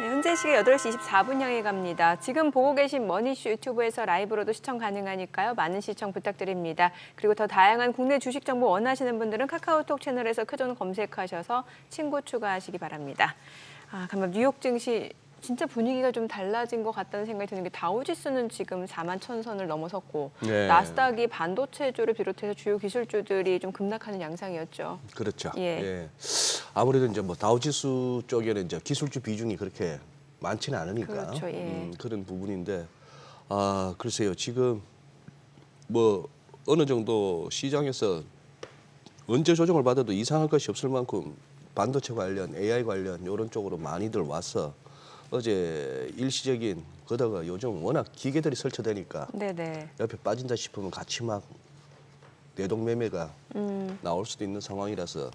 네, 현재 시각 8시 24분 향해 갑니다. 지금 보고 계신 머니쇼 유튜브에서 라이브로도 시청 가능하니까요. 많은 시청 부탁드립니다. 그리고 더 다양한 국내 주식 정보 원하시는 분들은 카카오톡 채널에서 크존 검색하셔서 친구 추가하시기 바랍니다. 간밤 뉴욕 증시 진짜 분위기가 좀 달라진 것 같다는 생각이 드는 게 다우지수는 지금 41,000선을 넘어섰고 네. 나스닥이 반도체주를 비롯해서 주요 기술주들이 좀 급락하는 양상이었죠. 그렇죠. 예. 예. 아무래도 이제 뭐 다우지수 쪽에는 이제 기술주 비중이 그렇게 많지는 않으니까 그렇죠. 예. 그런 부분인데 글쎄요. 지금 뭐 어느 정도 시장에서 언제 조정을 받아도 이상할 것이 없을 만큼 반도체 관련, AI 관련 이런 쪽으로 많이들 와서 어제 일시적인 거다가 요즘 워낙 기계들이 설치되니까 네네. 옆에 빠진다 싶으면 같이 막 내동 매매가 나올 수도 있는 상황이라서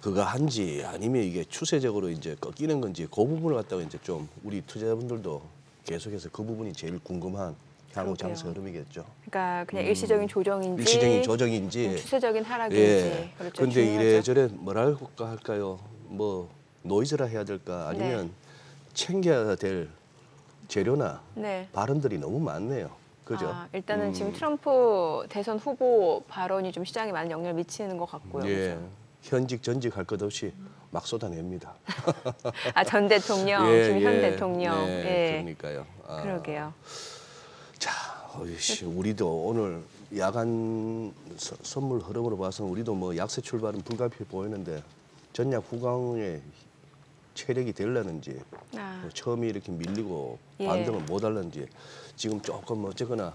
그거 한지 아니면 이게 추세적으로 이제 꺾이는 건지 그 부분을 갖다가 이제 좀 우리 투자자분들도 계속해서 그 부분이 제일 궁금한 향후 그러게요. 장세 흐름이겠죠. 그러니까 그냥 일시적인 조정인지 일시적인 조정인지 추세적인 하락인지. 예. 그렇죠. 그런데 중요하죠. 이래저래 뭐랄까 할까요? 뭐 노이즈라 해야 될까 아니면 네. 챙겨야 될 재료나 네. 발언들이 너무 많네요. 그죠? 일단은 지금 트럼프 대선 후보 발언이 좀 시장에 많은 영향을 미치는 것 같고요. 예. 그렇죠? 현직 전직 할 것 없이 막 쏟아냅니다. 전 대통령, 지금 현 대통령. 네, 예. 그러니까요. 그러게요. 자, 우리도 오늘 야간 선물 흐름으로 봐서 우리도 뭐 약세 출발은 불가피해 보이는데 전략 후강의 체력이 되려는지 뭐 처음에 이렇게 밀리고 예. 반등을 못 하려는지 지금 조금 어쨌거나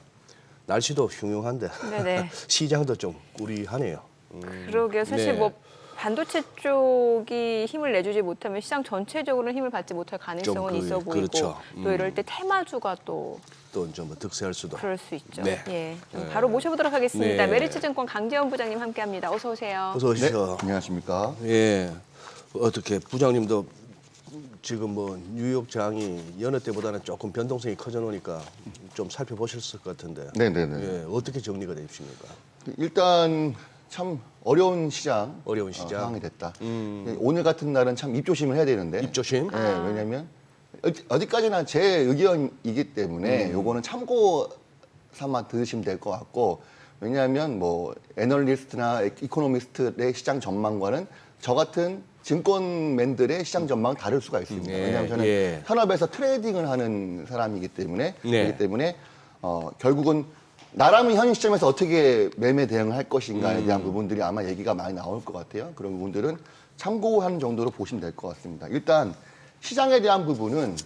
날씨도 흉흉한데 네네. 시장도 좀 꾸리하네요. 그러게요. 사실 네. 뭐 반도체 쪽이 힘을 내주지 못하면 시장 전체적으로는 힘을 받지 못할 가능성은 있어 보이고 그렇죠. 또 이럴 때 테마주가 또 또 좀 득세할 수도. 그럴 수 있죠. 네. 예. 좀 바로 모셔보도록 하겠습니다. 네. 메리츠증권 강재원 부장님 함께합니다. 어서 오세요. 어서 오시죠. 안녕하십니까. 예. 어떻게 부장님도 지금 뭐 뉴욕장이 여느 때보다는 조금 변동성이 커져 놓으니까 좀 살펴보셨을 것 같은데. 네네네. 예. 어떻게 정리가 되십니까? 일단 참 어려운 시장, 어려운 시장. 상황이 됐다. 오늘 같은 날은 참 입조심을 해야 되는데. 입조심. 네, 왜냐하면 어디까지나 제 의견이기 때문에 요거는 참고 삼아 들으시면 될 것 같고, 왜냐하면 뭐 애널리스트나 이코노미스트의 시장 전망과는 저 같은 증권맨들의 시장 전망은 다를 수가 있습니다. 네, 왜냐하면 저는 예. 현업에서 트레이딩을 하는 사람이기 때문에 네. 그렇기 때문에 결국은 나라면 현 시점에서 어떻게 매매 대응을 할 것인가에 대한 부분들이 아마 얘기가 많이 나올 것 같아요. 그런 부분들은 참고하는 정도로 보시면 될 것 같습니다. 일단 시장에 대한 부분은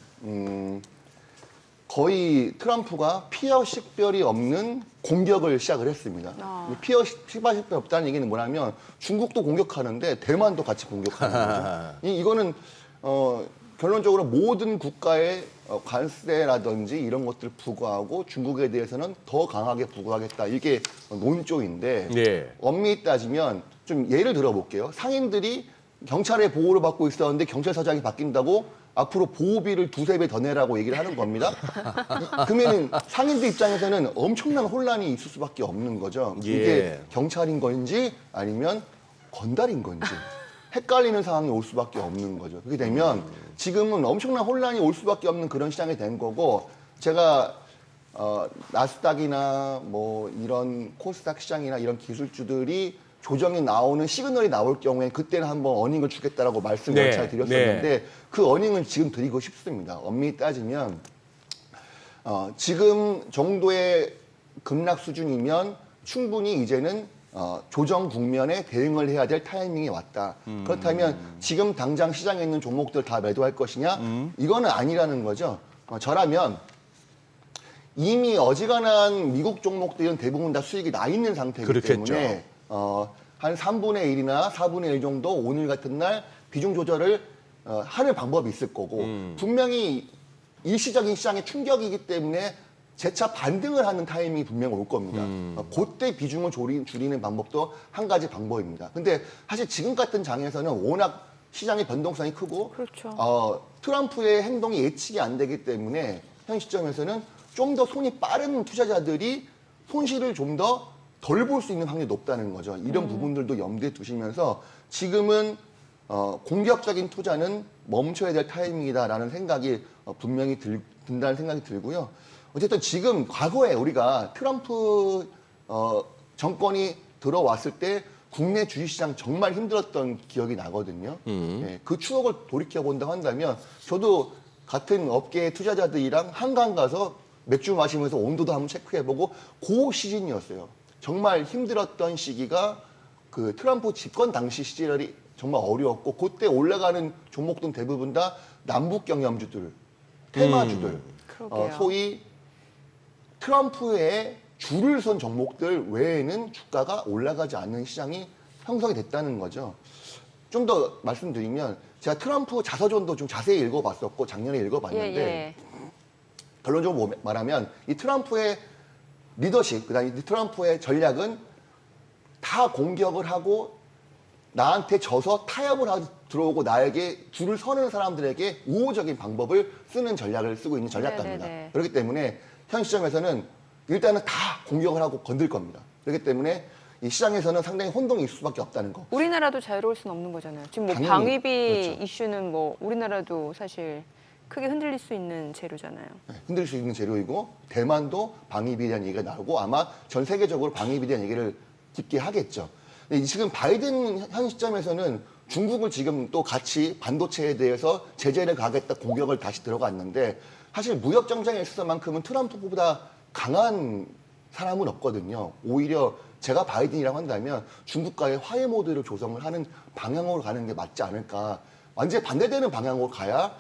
거의 트럼프가 피어 식별이 없는 공격을 시작을 했습니다. 피어 식별이 없다는 얘기는 뭐냐면 중국도 공격하는데 대만도 같이 공격하는 거죠. 이거는 결론적으로 모든 국가의 관세라든지 이런 것들을 부과하고 중국에 대해서는 더 강하게 부과하겠다. 이게 논조인데 네. 엄밀히 따지면 좀 예를 들어볼게요. 상인들이 경찰의 보호를 받고 있었는데 경찰서장이 바뀐다고 앞으로 보호비를 2~3배 더 내라고 얘기를 하는 겁니다. 그러면 상인들 입장에서는 엄청난 혼란이 있을 수밖에 없는 거죠. 예. 이게 경찰인 건지 아니면 건달인 건지 헷갈리는 상황이 올 수밖에 없는 거죠. 그렇게 되면 지금은 엄청난 혼란이 올 수밖에 없는 그런 시장이 된 거고, 제가 나스닥이나 뭐 이런 코스닥 시장이나 이런 기술주들이 조정이 나오는 시그널이 나올 경우에 그때는 한번 어닝을 주겠다라고 말씀을 네, 잘 드렸었는데 그 어닝은 지금 드리고 싶습니다. 엄밀히 따지면 지금 정도의 급락 수준이면 충분히 이제는 조정 국면에 대응을 해야 될 타이밍이 왔다. 그렇다면 지금 당장 시장에 있는 종목들 다 매도할 것이냐? 이거는 아니라는 거죠. 저라면 이미 어지간한 미국 종목들은 대부분 다 수익이 나 있는 상태이기 그렇겠죠. 때문에 한 3분의 1이나 4분의 1 정도 오늘 같은 날 비중 조절을 하는 방법이 있을 거고, 분명히 일시적인 시장의 충격이기 때문에 재차 반등을 하는 타이밍이 분명 올 겁니다. 그때 비중을 줄이는 방법도 한 가지 방법입니다. 근데 사실 지금 같은 장에서는 워낙 시장의 변동성이 크고, 그렇죠. 트럼프의 행동이 예측이 안 되기 때문에 현 시점에서는 좀 더 손이 빠른 투자자들이 손실을 좀 더 덜 볼 수 있는 확률이 높다는 거죠. 이런 부분들도 염두에 두시면서 지금은 공격적인 투자는 멈춰야 될 타이밍이다라는 생각이 분명히 든다는 생각이 들고요. 어쨌든 지금 과거에 우리가 트럼프 정권이 들어왔을 때 국내 주식시장 정말 힘들었던 기억이 나거든요. 예, 그 추억을 돌이켜본다고 한다면 저도 같은 업계의 투자자들이랑 한강 가서 맥주 마시면서 온도도 한번 체크해보고 그 시즌이었어요. 정말 힘들었던 시기가 그 트럼프 집권 당시 시절이 정말 어려웠고 그때 올라가는 종목들은 대부분 다 남북 경험주들, 테마주들, 그러게요. 소위 트럼프의 줄을 선 종목들 외에는 주가가 올라가지 않는 시장이 형성이 됐다는 거죠. 좀 더 말씀드리면 제가 트럼프 자서전도 좀 자세히 읽어봤었고 작년에 읽어봤는데 예. 결론적으로 말하면 이 트럼프의 리더십, 그다음에 이 트럼프의 전략은 다 공격을 하고 나한테 져서 타협을 하고 들어오고 나에게 줄을 서는 사람들에게 우호적인 방법을 쓰는 전략을 쓰고 있는 전략가입니다. 네네네. 그렇기 때문에 현 시점에서는 일단은 다 공격을 하고 건들 겁니다. 그렇기 때문에 이 시장에서는 상당히 혼동이 있을 수밖에 없다는 거. 우리나라도 자유로울 수는 없는 거잖아요. 지금 뭐 당연히, 방위비 그렇죠. 이슈는 뭐 우리나라도 사실 크게 흔들릴 수 있는 재료잖아요. 흔들 수 있는 재료이고 대만도 방위비에 대한 얘기가 나오고 아마 전 세계적으로 방위비에 대한 얘기를 깊게 하겠죠. 근데 지금 바이든 현 시점에서는 중국을 지금 또 같이 반도체에 대해서 제재를 가겠다 공격을 다시 들어갔는데 사실 무역 정쟁에 있어서만큼은 트럼프보다 강한 사람은 없거든요. 오히려 제가 바이든이라고 한다면 중국과의 화해 모드를 조성을 하는 방향으로 가는 게 맞지 않을까. 완전히 반대되는 방향으로 가야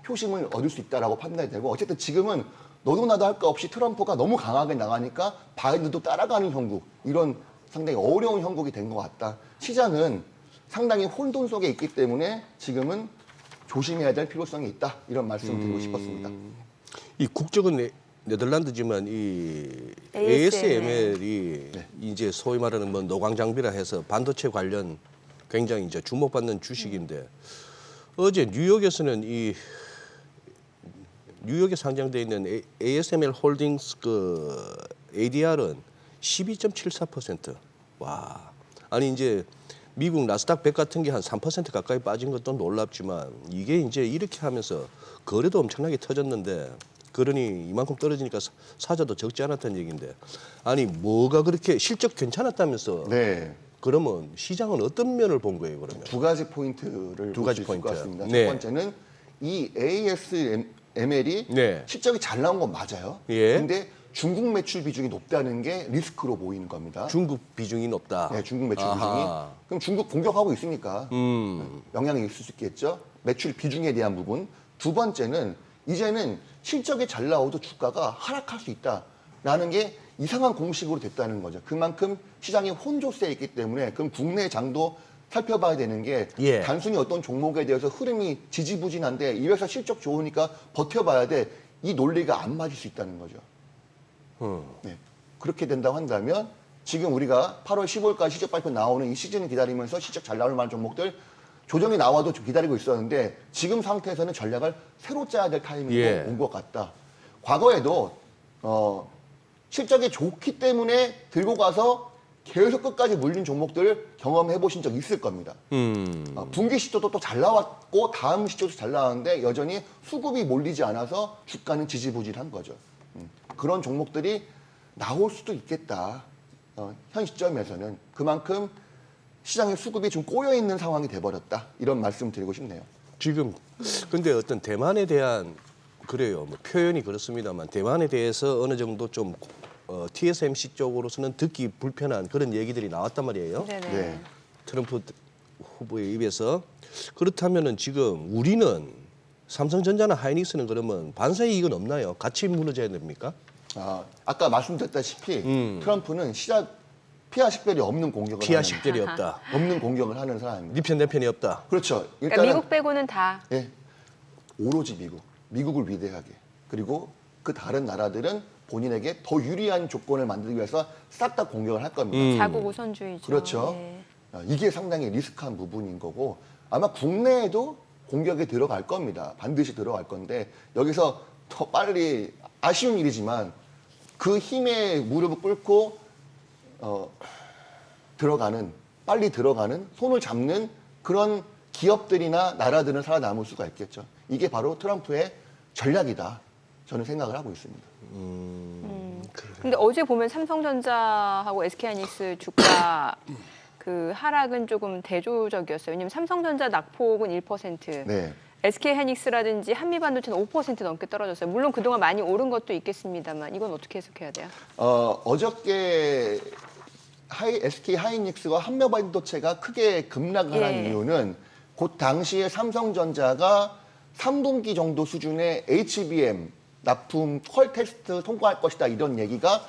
표심을 얻을 수 있다라고 판단이 되고 어쨌든 지금은 너도 나도 할 거 없이 트럼프가 너무 강하게 나가니까 바이든도 따라가는 형국 이런 상당히 어려운 형국이 된 것 같다. 시장은 상당히 혼돈 속에 있기 때문에 지금은 조심해야 될 필요성이 있다. 이런 말씀을 드리고 싶었습니다. 이 국적은 네덜란드지만 이 ASML. ASML이 이제 소위 말하는 뭐 노광 장비라 해서 반도체 관련 굉장히 이제 주목받는 주식인데 어제 뉴욕에서는 이 뉴욕에 상장돼 있는 ASML 홀딩스 그 ADR은 12.74%. 와. 아니 이제 미국 나스닥 100 같은 게 한 3% 가까이 빠진 것도 놀랍지만 이게 이제 이렇게 하면서 거래도 엄청나게 터졌는데 그러니 이만큼 떨어지니까 사자도 적지 않았다는 얘기인데 아니 뭐가 그렇게 실적 괜찮았다면서 네. 그러면 시장은 어떤 면을 본 거예요 그러면? 두 가지 포인트를 두 볼 가지 수 있을 포인트. 것 같습니다. 네. 첫 번째는 이 ASML이 네. 실적이 잘 나온 건 맞아요. 예. 근데 중국 매출 비중이 높다는 게 리스크로 보이는 겁니다. 중국 비중이 높다. 네, 중국 매출 아하. 비중이. 그럼 중국 공격하고 있으니까 영향이 있을 수 있겠죠. 매출 비중에 대한 부분. 두 번째는 이제는 실적이 잘 나와도 주가가 하락할 수 있다라는 게 이상한 공식으로 됐다는 거죠. 그만큼 시장이 혼조세에 있기 때문에 그럼 국내 장도 살펴봐야 되는 게 예. 단순히 어떤 종목에 대해서 흐름이 지지부진한데 이 회사 실적 좋으니까 버텨봐야 돼. 이 논리가 안 맞을 수 있다는 거죠. 네. 그렇게 된다고 한다면 지금 우리가 8월 15일까지 실적 발표 나오는 이 시즌을 기다리면서 실적 잘 나올 만한 종목들 조정이 나와도 좀 기다리고 있었는데 지금 상태에서는 전략을 새로 짜야 될 타이밍이 예. 온 것 같다. 과거에도 실적이 좋기 때문에 들고 가서 계속 끝까지 물린 종목들을 경험해 보신 적 있을 겁니다. 분기 시초도 또 잘 나왔고 다음 시초도 잘 나왔는데 여전히 수급이 몰리지 않아서 주가는 지지부진한 거죠. 그런 종목들이 나올 수도 있겠다. 현 시점에서는 그만큼 시장의 수급이 좀 꼬여 있는 상황이 돼버렸다. 이런 말씀 드리고 싶네요. 지금 근데 어떤 대만에 대한 그래요. 뭐 표현이 그렇습니다만 대만에 대해서 어느 정도 좀 TSMC 쪽으로서는 듣기 불편한 그런 얘기들이 나왔단 말이에요. 네네. 네. 트럼프 후보의 입에서 그렇다면은 지금 우리는 삼성전자나 하이닉스는 그러면 반사 이익은 없나요? 같이 무너져야 됩니까? 아까 말씀드렸다시피 트럼프는 피하 식별이 없는 공격을 피하 하는, 식별이 없다. 없는 공격을 하는 사람입니다. 네 편 내 편이 없다. 그렇죠. 그러니까 일단은 미국 빼고는 다. 예, 오로지 미국을 위대하게 그리고 그 다른 나라들은 본인에게 더 유리한 조건을 만들기 위해서 싹 다 공격을 할 겁니다. 자국 우선주의죠. 그렇죠. 예. 이게 상당히 리스크한 부분인 거고 아마 국내에도 공격에 들어갈 겁니다. 반드시 들어갈 건데 여기서 더 빨리 아쉬운 일이지만 그 힘에 무릎을 꿇고 빨리 들어가는 손을 잡는 그런 기업들이나 나라들은 살아남을 수가 있겠죠. 이게 바로 트럼프의 전략이다. 저는 생각을 하고 있습니다. 근데 어제 보면 삼성전자하고 SK하이닉스 주가 그 하락은 조금 대조적이었어요. 왜냐면 삼성전자 낙폭은 1%, 네. SK하이닉스라든지 한미반도체는 5% 넘게 떨어졌어요. 물론 그동안 많이 오른 것도 있겠습니다만 이건 어떻게 해석해야 돼요? 어저께 SK 하이닉스와 한미반도체가 크게 급락을 한 예. 이유는 곧 당시에 삼성전자가 3분기 정도 수준의 HBM 납품 퀄 테스트 통과할 것이다 이런 얘기가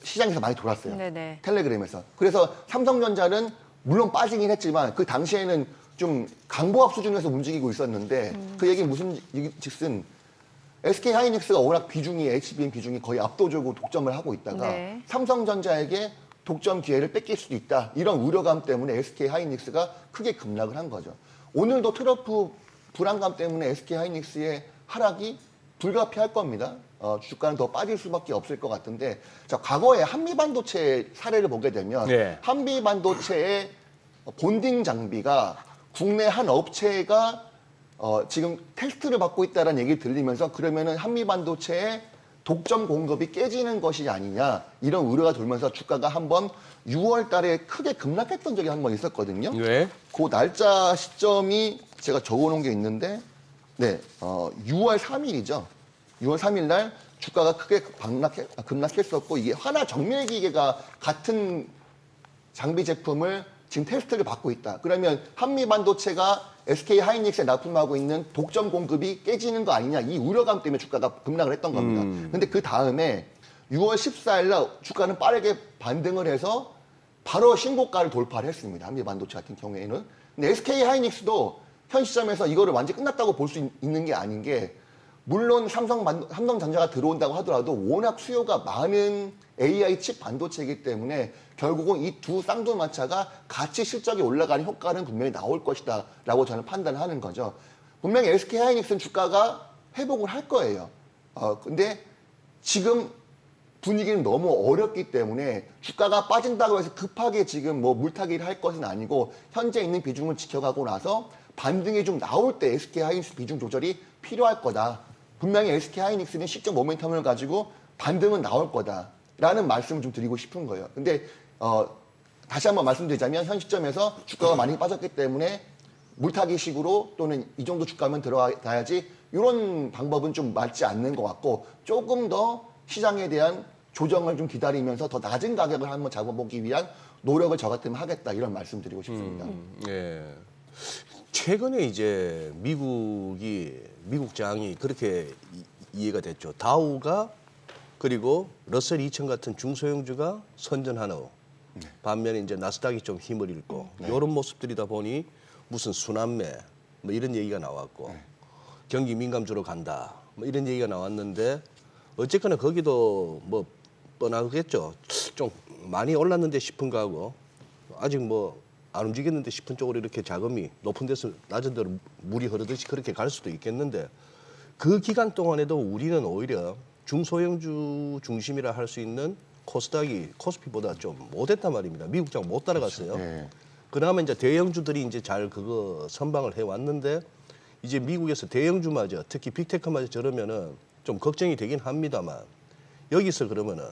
시장에서 많이 돌았어요. 네네. 텔레그램에서. 그래서 삼성전자는 물론 빠지긴 했지만 그 당시에는 좀 강보합 수준에서 움직이고 있었는데 그 얘기는 무슨 즉슨 SK 하이닉스가 워낙 비중이 HBM 비중이 거의 압도적으로 독점을 하고 있다가 네. 삼성전자에게 독점 기회를 뺏길 수도 있다. 이런 우려감 때문에 SK 하이닉스가 크게 급락을 한 거죠. 오늘도 트럼프 불안감 때문에 SK 하이닉스의 하락이 불가피할 겁니다. 주가는 더 빠질 수밖에 없을 것 같은데, 자, 과거에 한미반도체 사례를 보게 되면 네. 한미반도체의 본딩 장비가 국내 한 업체가 지금 테스트를 받고 있다는 얘기 들리면서 그러면은 한미반도체의 독점 공급이 깨지는 것이 아니냐 이런 우려가 돌면서 주가가 한번 6월 달에 크게 급락했던 적이 한 번 있었거든요. 네. 그 날짜 시점이 제가 적어놓은 게 있는데, 네, 6월 3일이죠. 6월 3일 날 주가가 크게 급락했었고 이게 하나 정밀기계가 같은 장비 제품을 지금 테스트를 받고 있다. 그러면 한미반도체가 SK 하이닉스에 납품하고 있는 독점 공급이 깨지는 거 아니냐 이 우려감 때문에 주가가 급락을 했던 겁니다. 근데 그 다음에 6월 14일 날 주가는 빠르게 반등을 해서 바로 신고가를 돌파를 했습니다. 한미반도체 같은 경우에는. 근데 SK 하이닉스도 현 시점에서 이거를 완전히 끝났다고 볼 수 있는 게 아닌 게 물론 삼성전자가 들어온다고 하더라도 워낙 수요가 많은 AI 칩 반도체이기 때문에 결국은 이 두 쌍두마차가 같이 실적이 올라가는 효과는 분명히 나올 것이다 라고 저는 판단하는 거죠. 분명히 SK 하이닉스는 주가가 회복을 할 거예요. 근데 지금 분위기는 너무 어렵기 때문에 주가가 빠진다고 해서 급하게 지금 뭐 물타기를 할 것은 아니고 현재 있는 비중을 지켜가고 나서 반등이 좀 나올 때 SK 하이닉스 비중 조절이 필요할 거다. 분명히 SK 하이닉스는 시적 모멘텀을 가지고 반등은 나올 거다라는 말씀을 좀 드리고 싶은 거예요. 근데 다시 한번 말씀드리자면 현 시점에서 주가가 많이 빠졌기 때문에 물타기식으로 또는 이 정도 주가면 들어가야지 이런 방법은 좀 맞지 않는 것 같고 조금 더 시장에 대한 조정을 좀 기다리면서 더 낮은 가격을 한번 잡아보기 위한 노력을 저 같으면 하겠다 이런 말씀 드리고 싶습니다. 예. 최근에 이제 미국장이 그렇게 이해가 됐죠. 다우가 그리고 러셀 2000 같은 중소형주가 선전하는 반면에 이제 나스닥이 좀 힘을 잃고 이런 모습들이다 보니 무슨 순환매 뭐 이런 얘기가 나왔고 경기 민감주로 간다 뭐 이런 얘기가 나왔는데 어쨌거나 거기도 뭐 뻔하겠죠. 좀 많이 올랐는데 싶은 거하고 아직 뭐 안 움직였는데 싶은 쪽으로 이렇게 자금이 높은 데서 낮은 데로 물이 흐르듯이 그렇게 갈 수도 있겠는데 그 기간 동안에도 우리는 오히려 중소형주 중심이라 할 수 있는 코스닥이 코스피보다 좀 못했단 말입니다. 미국장 못 따라갔어요. 그렇죠. 네. 그나마 이제 대형주들이 이제 잘 그거 선방을 해왔는데 이제 미국에서 대형주마저 특히 빅테크마저 저러면은 좀 걱정이 되긴 합니다만 여기서 그러면은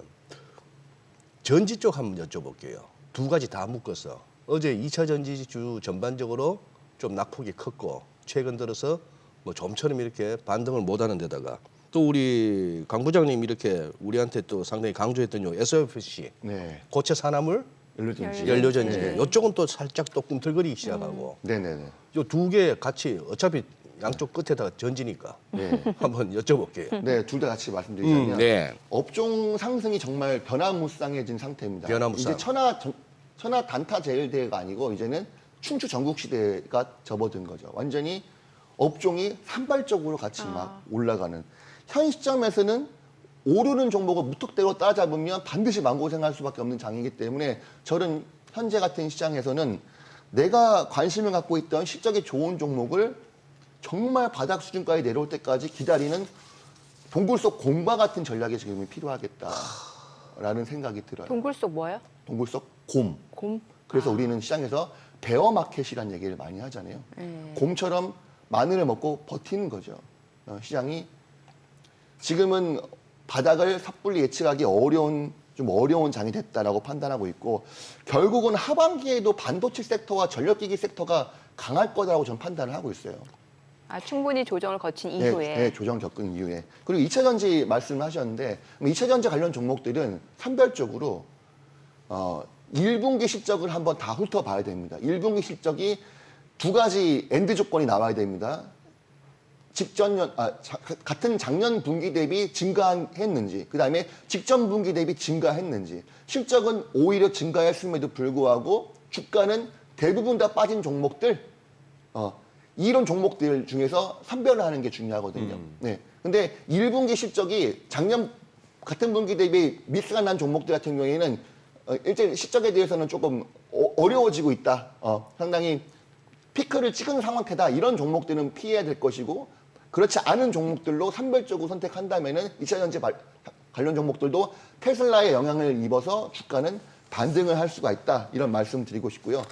전지 쪽 한번 여쭤볼게요. 두 가지 다 묶어서 어제 2차 전지주 전반적으로 좀 낙폭이 컸고 최근 들어서 뭐 좀처럼 이렇게 반등을 못하는 데다가 또 우리 강 부장님 이렇게 우리한테 또 상당히 강조했던 요 SOFC 네. 고체 산화물 연료전지. 연료전지 네. 이쪽은 또 살짝 또 꿈틀거리기 시작하고 네네네. 요 두 개 같이 어차피 양쪽 끝에다가 전지니까 네. 한번 여쭤볼게요. 네, 둘 다 같이 말씀드리자면 네. 업종 상승이 정말 변화무쌍해진 상태입니다. 변화무쌍. 이제 천하 단타 제일대회가 아니고 이제는 춘추 전국 시대가 접어든 거죠. 완전히 업종이 산발적으로 같이 막 올라가는. 현 시점에서는 오르는 종목을 무턱대고 따라잡으면 반드시 망고생할 수밖에 없는 장이기 때문에 저는 현재 같은 시장에서는 내가 관심을 갖고 있던 실적이 좋은 종목을 정말 바닥 수준까지 내려올 때까지 기다리는 동굴 속 곰과 같은 전략이 지금 필요하겠다라는 생각이 들어요. 동굴 속 뭐요? 동굴 속 곰. 곰? 그래서 우리는 시장에서 베어 마켓이라는 얘기를 많이 하잖아요. 곰처럼 마늘을 먹고 버티는 거죠. 시장이 지금은 바닥을 섣불리 예측하기 좀 어려운 장이 됐다라고 판단하고 있고, 결국은 하반기에도 반도체 섹터와 전력기기 섹터가 강할 거다라고 저는 판단을 하고 있어요. 아, 충분히 조정을 거친 네, 이후에. 네, 조정 겪은 이후에. 그리고 2차 전지 말씀하셨는데 2차 전지 관련 종목들은 선별적으로 1분기 실적을 한번 다 훑어봐야 됩니다. 1분기 실적이 두 가지 엔드 조건이 나와야 됩니다. 같은 작년 분기 대비 증가했는지, 그 다음에 직전 분기 대비 증가했는지. 실적은 오히려 증가했음에도 불구하고 주가는 대부분 다 빠진 종목들, 이런 종목들 중에서 선별을 하는 게 중요하거든요. 네. 근데 1분기 실적이 작년 같은 분기 대비 미스가 난 종목들 같은 경우에는 일단 실적에 대해서는 조금 어려워지고 있다. 상당히 피크를 찍은 상황태다. 이런 종목들은 피해야 될 것이고, 그렇지 않은 종목들로 선별적으로 선택한다면은 2차 전지 관련 종목들도 테슬라의 영향을 입어서 주가는 반등을 할 수가 있다. 이런 말씀 드리고 싶고요.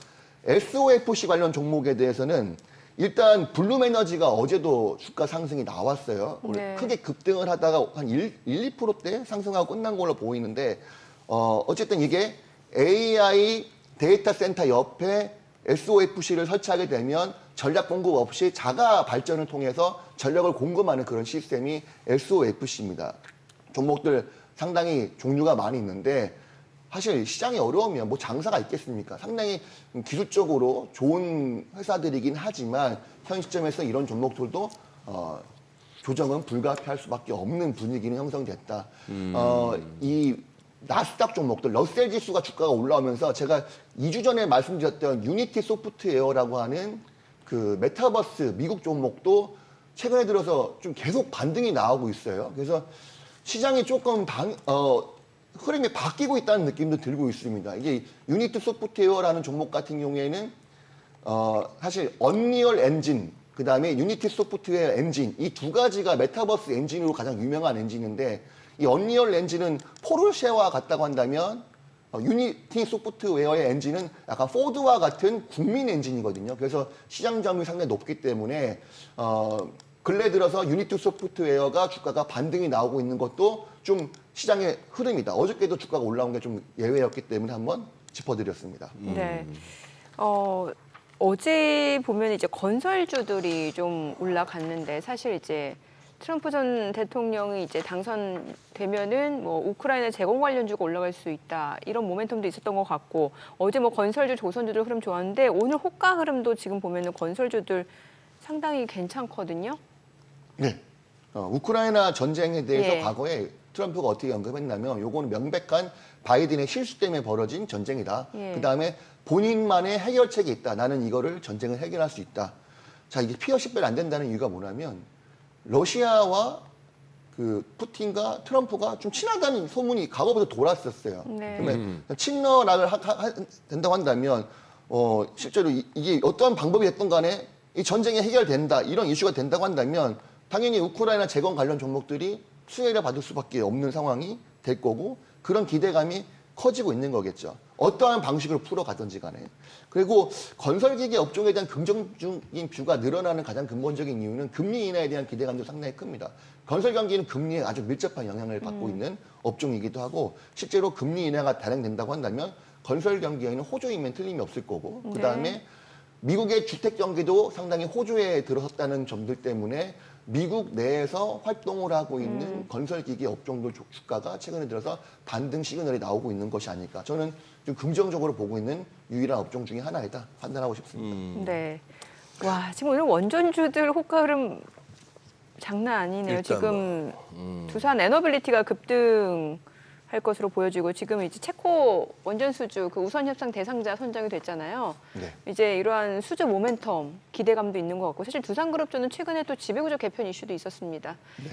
SOFC 관련 종목에 대해서는 일단 블룸에너지가 어제도 주가 상승이 나왔어요. 네. 크게 급등을 하다가 한 2%대 상승하고 끝난 걸로 보이는데, 어쨌든 이게 AI 데이터 센터 옆에 SOFC를 설치하게 되면 전략 공급 없이 자가 발전을 통해서 전력을 공급하는 그런 시스템이 SOFC입니다. 종목들 상당히 종류가 많이 있는데, 사실 시장이 어려우면 뭐 장사가 있겠습니까? 상당히 기술적으로 좋은 회사들이긴 하지만 현 시점에서 이런 종목들도 조정은 불가피할 수밖에 없는 분위기는 형성됐다. 이 나스닥 종목들, 러셀 지수가 주가가 올라오면서 제가 2주 전에 말씀드렸던 유니티 소프트웨어라고 하는 그 메타버스 미국 종목도 최근에 들어서 좀 계속 반등이 나오고 있어요. 그래서 시장이 조금 흐름이 바뀌고 있다는 느낌도 들고 있습니다. 이게 유니티 소프트웨어라는 종목 같은 경우에는 사실 언리얼 엔진, 그 다음에 유니티 소프트웨어 엔진, 이 두 가지가 메타버스 엔진으로 가장 유명한 엔진인데, 이 언리얼 엔진은 포르쉐와 같다고 한다면 유니티 소프트웨어의 엔진은 약간 포드와 같은 국민 엔진이거든요. 그래서 시장 점유율이 상당히 높기 때문에 근래 들어서 유니티 소프트웨어가 주가가 반등이 나오고 있는 것도 좀 시장의 흐름이다. 어저께도 주가가 올라온 게 좀 예외였기 때문에 한번 짚어드렸습니다. 네. 어제 보면 이제 건설주들이 좀 올라갔는데, 사실 이제 트럼프 전 대통령이 이제 당선되면은 뭐 우크라이나 재건 관련주가 올라갈 수 있다, 이런 모멘텀도 있었던 것 같고, 어제 뭐 건설주, 조선주들 흐름 좋았는데 오늘 호가 흐름도 지금 보면은 건설주들 상당히 괜찮거든요. 네. 우크라이나 전쟁에 대해서 예. 과거에 트럼프가 어떻게 언급했냐면, 요거는 명백한 바이든의 실수 때문에 벌어진 전쟁이다. 예. 그다음에 본인만의 해결책이 있다. 나는 이거를 전쟁을 해결할 수 있다. 자, 이게 피어 식별 안 된다는 이유가 뭐냐면, 러시아와 그 푸틴과 트럼프가 좀 친하다는 소문이 과거부터 돌았었어요. 네. 그러면 친러락을 된다고 한다면 실제로 이게 어떠한 방법이 됐든 간에 이 전쟁이 해결된다, 이런 이슈가 된다고 한다면 당연히 우크라이나 재건 관련 종목들이 수혜를 받을 수밖에 없는 상황이 될 거고, 그런 기대감이 커지고 있는 거겠죠. 어떠한 방식으로 풀어가든지 간에. 그리고 건설기계 업종에 대한 긍정적인 뷰가 늘어나는 가장 근본적인 이유는 금리 인하에 대한 기대감도 상당히 큽니다. 건설 경기는 금리에 아주 밀접한 영향을 받고 있는 업종이기도 하고, 실제로 금리 인하가 단행된다고 한다면 건설 경기에는 호조이면 틀림이 없을 거고, 그 다음에 미국의 주택 경기도 상당히 호조에 들어섰다는 점들 때문에 미국 내에서 활동을 하고 있는 건설기계 업종도 주가가 최근에 들어서 반등 시그널이 나오고 있는 것이 아닐까. 저는 좀 긍정적으로 보고 있는 유일한 업종 중에 하나이다 판단하고 싶습니다. 네. 와, 지금 오늘 원전주들 호가 흐름 장난 아니네요. 일단 지금 두산 에너빌리티가 급등할 것으로 보여지고, 지금 이제 체코 원전 수주 그 우선 협상 대상자 선정이 됐잖아요. 네. 이제 이러한 수주 모멘텀 기대감도 있는 것 같고, 사실 두산그룹주는 최근에 또 지배구조 개편 이슈도 있었습니다. 네.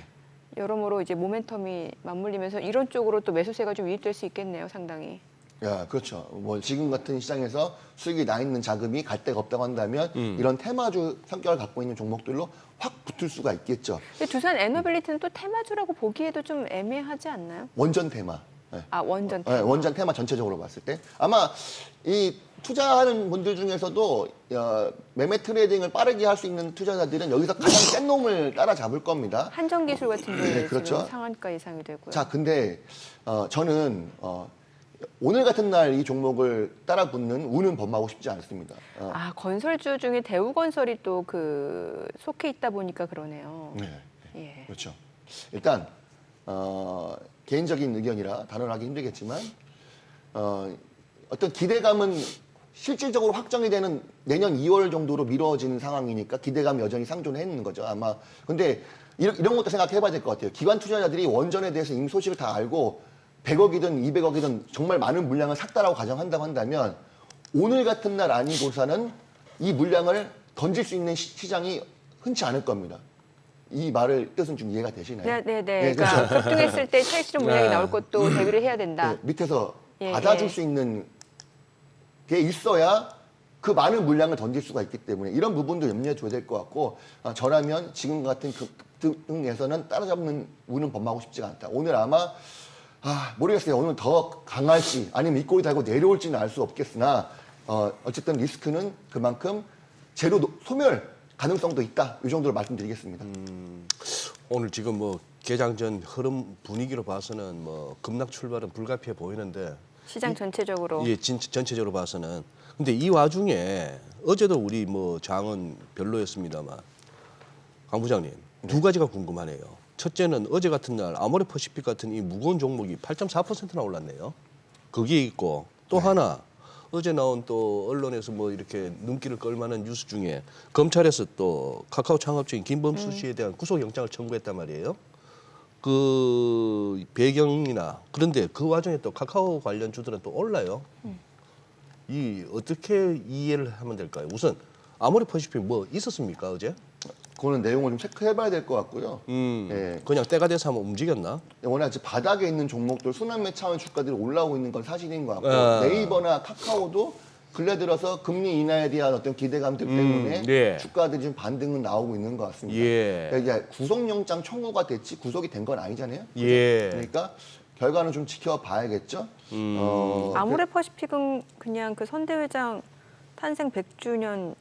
여러모로 이제 모멘텀이 맞물리면서 이런 쪽으로 또 매수세가 좀 유입될 수 있겠네요, 상당히. 야, 그렇죠. 뭐 지금 같은 시장에서 수익이 나 있는 자금이 갈 데가 없다고 한다면 이런 테마주 성격을 갖고 있는 종목들로 확 붙을 수가 있겠죠. 근데 두산 에너빌리티는 또 테마주라고 보기에도 좀 애매하지 않나요? 원전 테마. 네. 아, 원전 네, 테마. 원전 테마 전체적으로 봤을 때 아마 이 투자하는 분들 중에서도 매매 트레이딩을 빠르게 할 수 있는 투자자들은 여기서 가장 센 놈을 따라잡을 겁니다. 한정기술 같은 경우에 네, 그렇죠. 지금 상한가 예상이 되고요. 자, 근데 저는 오늘 같은 날 이 종목을 따라붙는 운은 범하고 싶지 않습니다. 아, 건설주 중에 대우건설이 또 그 속해 있다 보니까 그러네요. 네, 예. 그렇죠. 일단 개인적인 의견이라 단언하기 힘들겠지만 어떤 기대감은 실질적으로 확정이 되는 내년 2월 정도로 미뤄지는 상황이니까 기대감이 여전히 상존해 있는 거죠. 아마 근데 이런 것도 생각해봐야 될 것 같아요. 기관 투자자들이 원전에 대해서 이미 소식을 다 알고 100억이든 200억이든 정말 많은 물량을 샀다라고 가정한다고 한다면 오늘 같은 날 아니고서는 이 물량을 던질 수 있는 시장이 흔치 않을 겁니다. 이 말을 뜻은 좀 이해가 되시나요? 네. 네, 그러니까 급등했을 때 차익 실현 물량이 네. 나올 것도 대비를 해야 된다. 네, 밑에서 예, 받아줄 예. 수 있는 게 있어야 그 많은 물량을 던질 수가 있기 때문에 이런 부분도 염려해 줘야 될 것 같고 저라면 지금 같은 급등에서는 따라잡는 운은 범하고 싶지가 않다. 오늘 아마 모르겠어요. 오늘 더 강할지 아니면 이 꼴이 달고 내려올지는 알 수 없겠으나 어쨌든 리스크는 그만큼 제로 소멸 가능성도 있다. 이 정도로 말씀드리겠습니다. 오늘 지금 뭐 개장 전 흐름 분위기로 봐서는 뭐 급락 출발은 불가피해 보이는데 시장 전체적으로. 예, 전체적으로 봐서는. 근데 이 와중에 어제도 우리 뭐 장은 별로였습니다만 강 부장님 두 가지가 궁금하네요. 첫째는 어제 같은 날 아모레퍼시픽 같은 이 무거운 종목이 8.4%나 올랐네요. 거기에 있고 또 하나 어제 나온 또 언론에서 뭐 이렇게 눈길을 끌만한 뉴스 중에 검찰에서 또 카카오 창업주인 김범수 씨에 대한 구속영장을 청구했단 말이에요. 그 배경이나 그런데 그 와중에 또 카카오 관련 주들은 또 올라요. 이 어떻게 이해를 하면 될까요? 우선 아모레퍼시픽 뭐 있었습니까 어제? 그거는 내용을 좀 체크해봐야 될 것 같고요. 예. 그냥 때가 돼서 한번 움직였나? 워낙 이제 바닥에 있는 종목들 순환매 차원 주가들이 올라오고 있는 건 사실인 것 같고 네이버나 카카오도 근래 들어서 금리 인하에 대한 어떤 기대감들 때문에 예. 주가들이 좀 반등은 나오고 있는 것 같습니다. 예. 그러니까 이제 구속영장 청구가 됐지 구속이 된 건 아니잖아요. 그죠? 예. 그러니까 결과는 좀 지켜봐야겠죠. 아모레퍼시픽은 그냥 그 선대회장 탄생 100주년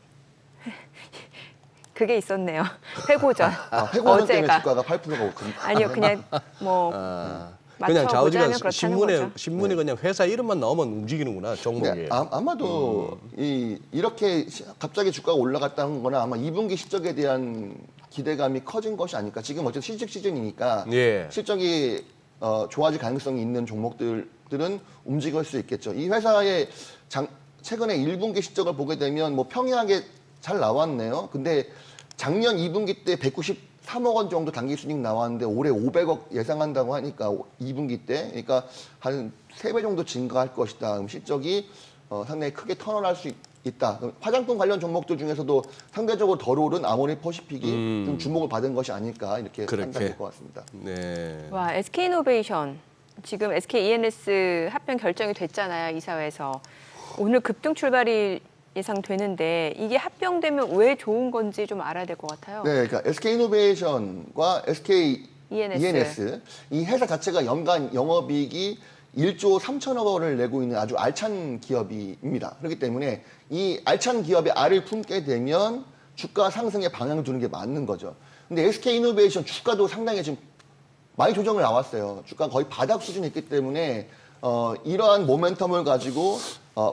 그게 있었네요. 회고전. 회고전 때문에 어제가. 주가가 8%가 오고 아니요, 그냥 뭐 그냥 맞춰보자면 좌우지간 그렇다는 신문에 거죠. 신문에 그냥 회사 이름만 나오면 움직이는구나 종목이. 네, 아마도 이렇게 갑자기 주가가 올라갔다는 거나 아마 2분기 실적에 대한 기대감이 커진 것이 아닐까. 지금 어쨌든 실적 시즌이니까 예. 실적이 좋아질 가능성이 있는 종목들은 움직일 수 있겠죠. 이 회사의 최근에 1분기 실적을 보게 되면 뭐 평이하게 잘 나왔네요. 근데 작년 2분기 때 193억 원 정도 단기 순이익 나왔는데 올해 500억 예상한다고 하니까 2분기 때 그러니까 한 3배 정도 증가할 것이다. 그럼 실적이 상당히 크게 턴어할 수 있다. 그럼 화장품 관련 종목들 중에서도 상대적으로 덜 오른 아모레퍼시픽이 좀 주목을 받은 것이 아닐까 이렇게 그렇게. 판단될 것 같습니다. 네. 와, SK이노베이션 지금 SK E&S 합병 결정이 됐잖아요, 이사회에서. 오늘 급등 출발이 예상되는데 이게 합병되면 왜 좋은 건지 좀 알아야 될 것 같아요. 네, 그러니까 SK이노베이션과 SK E&S. E&S 이 회사 자체가 연간 영업이익이 1조 3천억 원을 내고 있는 아주 알찬 기업입니다. 그렇기 때문에 이 알찬 기업의 알을 품게 되면 주가 상승에 방향을 두는 게 맞는 거죠. 근데 SK이노베이션 주가도 상당히 지금 많이 조정을 나왔어요. 주가 거의 바닥 수준에 있기 때문에 이러한 모멘텀을 가지고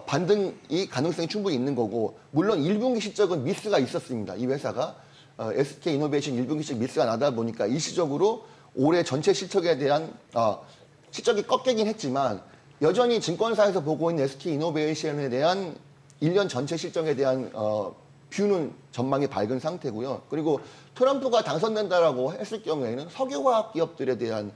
반등이 가능성이 충분히 있는 거고 물론 1분기 실적은 미스가 있었습니다. 이 회사가 SK이노베이션 1분기 실적 미스가 나다 보니까 일시적으로 올해 전체 실적에 대한 실적이 꺾이긴 했지만 여전히 증권사에서 보고 있는 SK이노베이션에 대한 1년 전체 실적에 대한 뷰는 전망이 밝은 상태고요. 그리고 트럼프가 당선된다라고 했을 경우에는 석유화학 기업들에 대한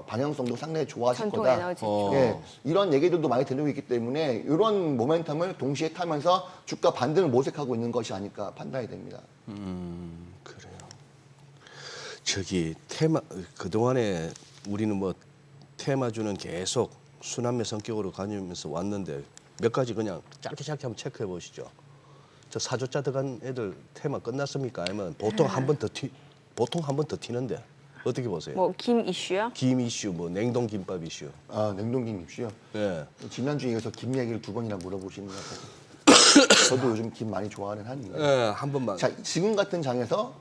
방향성도 상당히 좋아질 전통 거다. 에너지. 예, 이런 얘기들도 많이 들리고 있기 때문에 이런 모멘텀을 동시에 타면서 주가 반등을 모색하고 있는 것이 아닐까 판단이 됩니다. 그래요. 저기 테마 그동안에 우리는 뭐 테마주는 계속 순환매 성격으로 가면서 왔는데 몇 가지 그냥 짧게 한번 체크해 보시죠. 저 사조자 들어간 애들 테마 끝났습니까? 아니면 보통 한 번 더 튀는데 어떻게 보세요? 뭐 김 이슈요? 김 이슈, 뭐 냉동 김밥 이슈. 냉동김 입시요. 예. 지난주에 이어서 김 얘기를 2번이나 물어보시는 것 같아서 저도 요즘 김 많이 좋아하는 한이에요. 예, 한 번만. 자, 지금 같은 장에서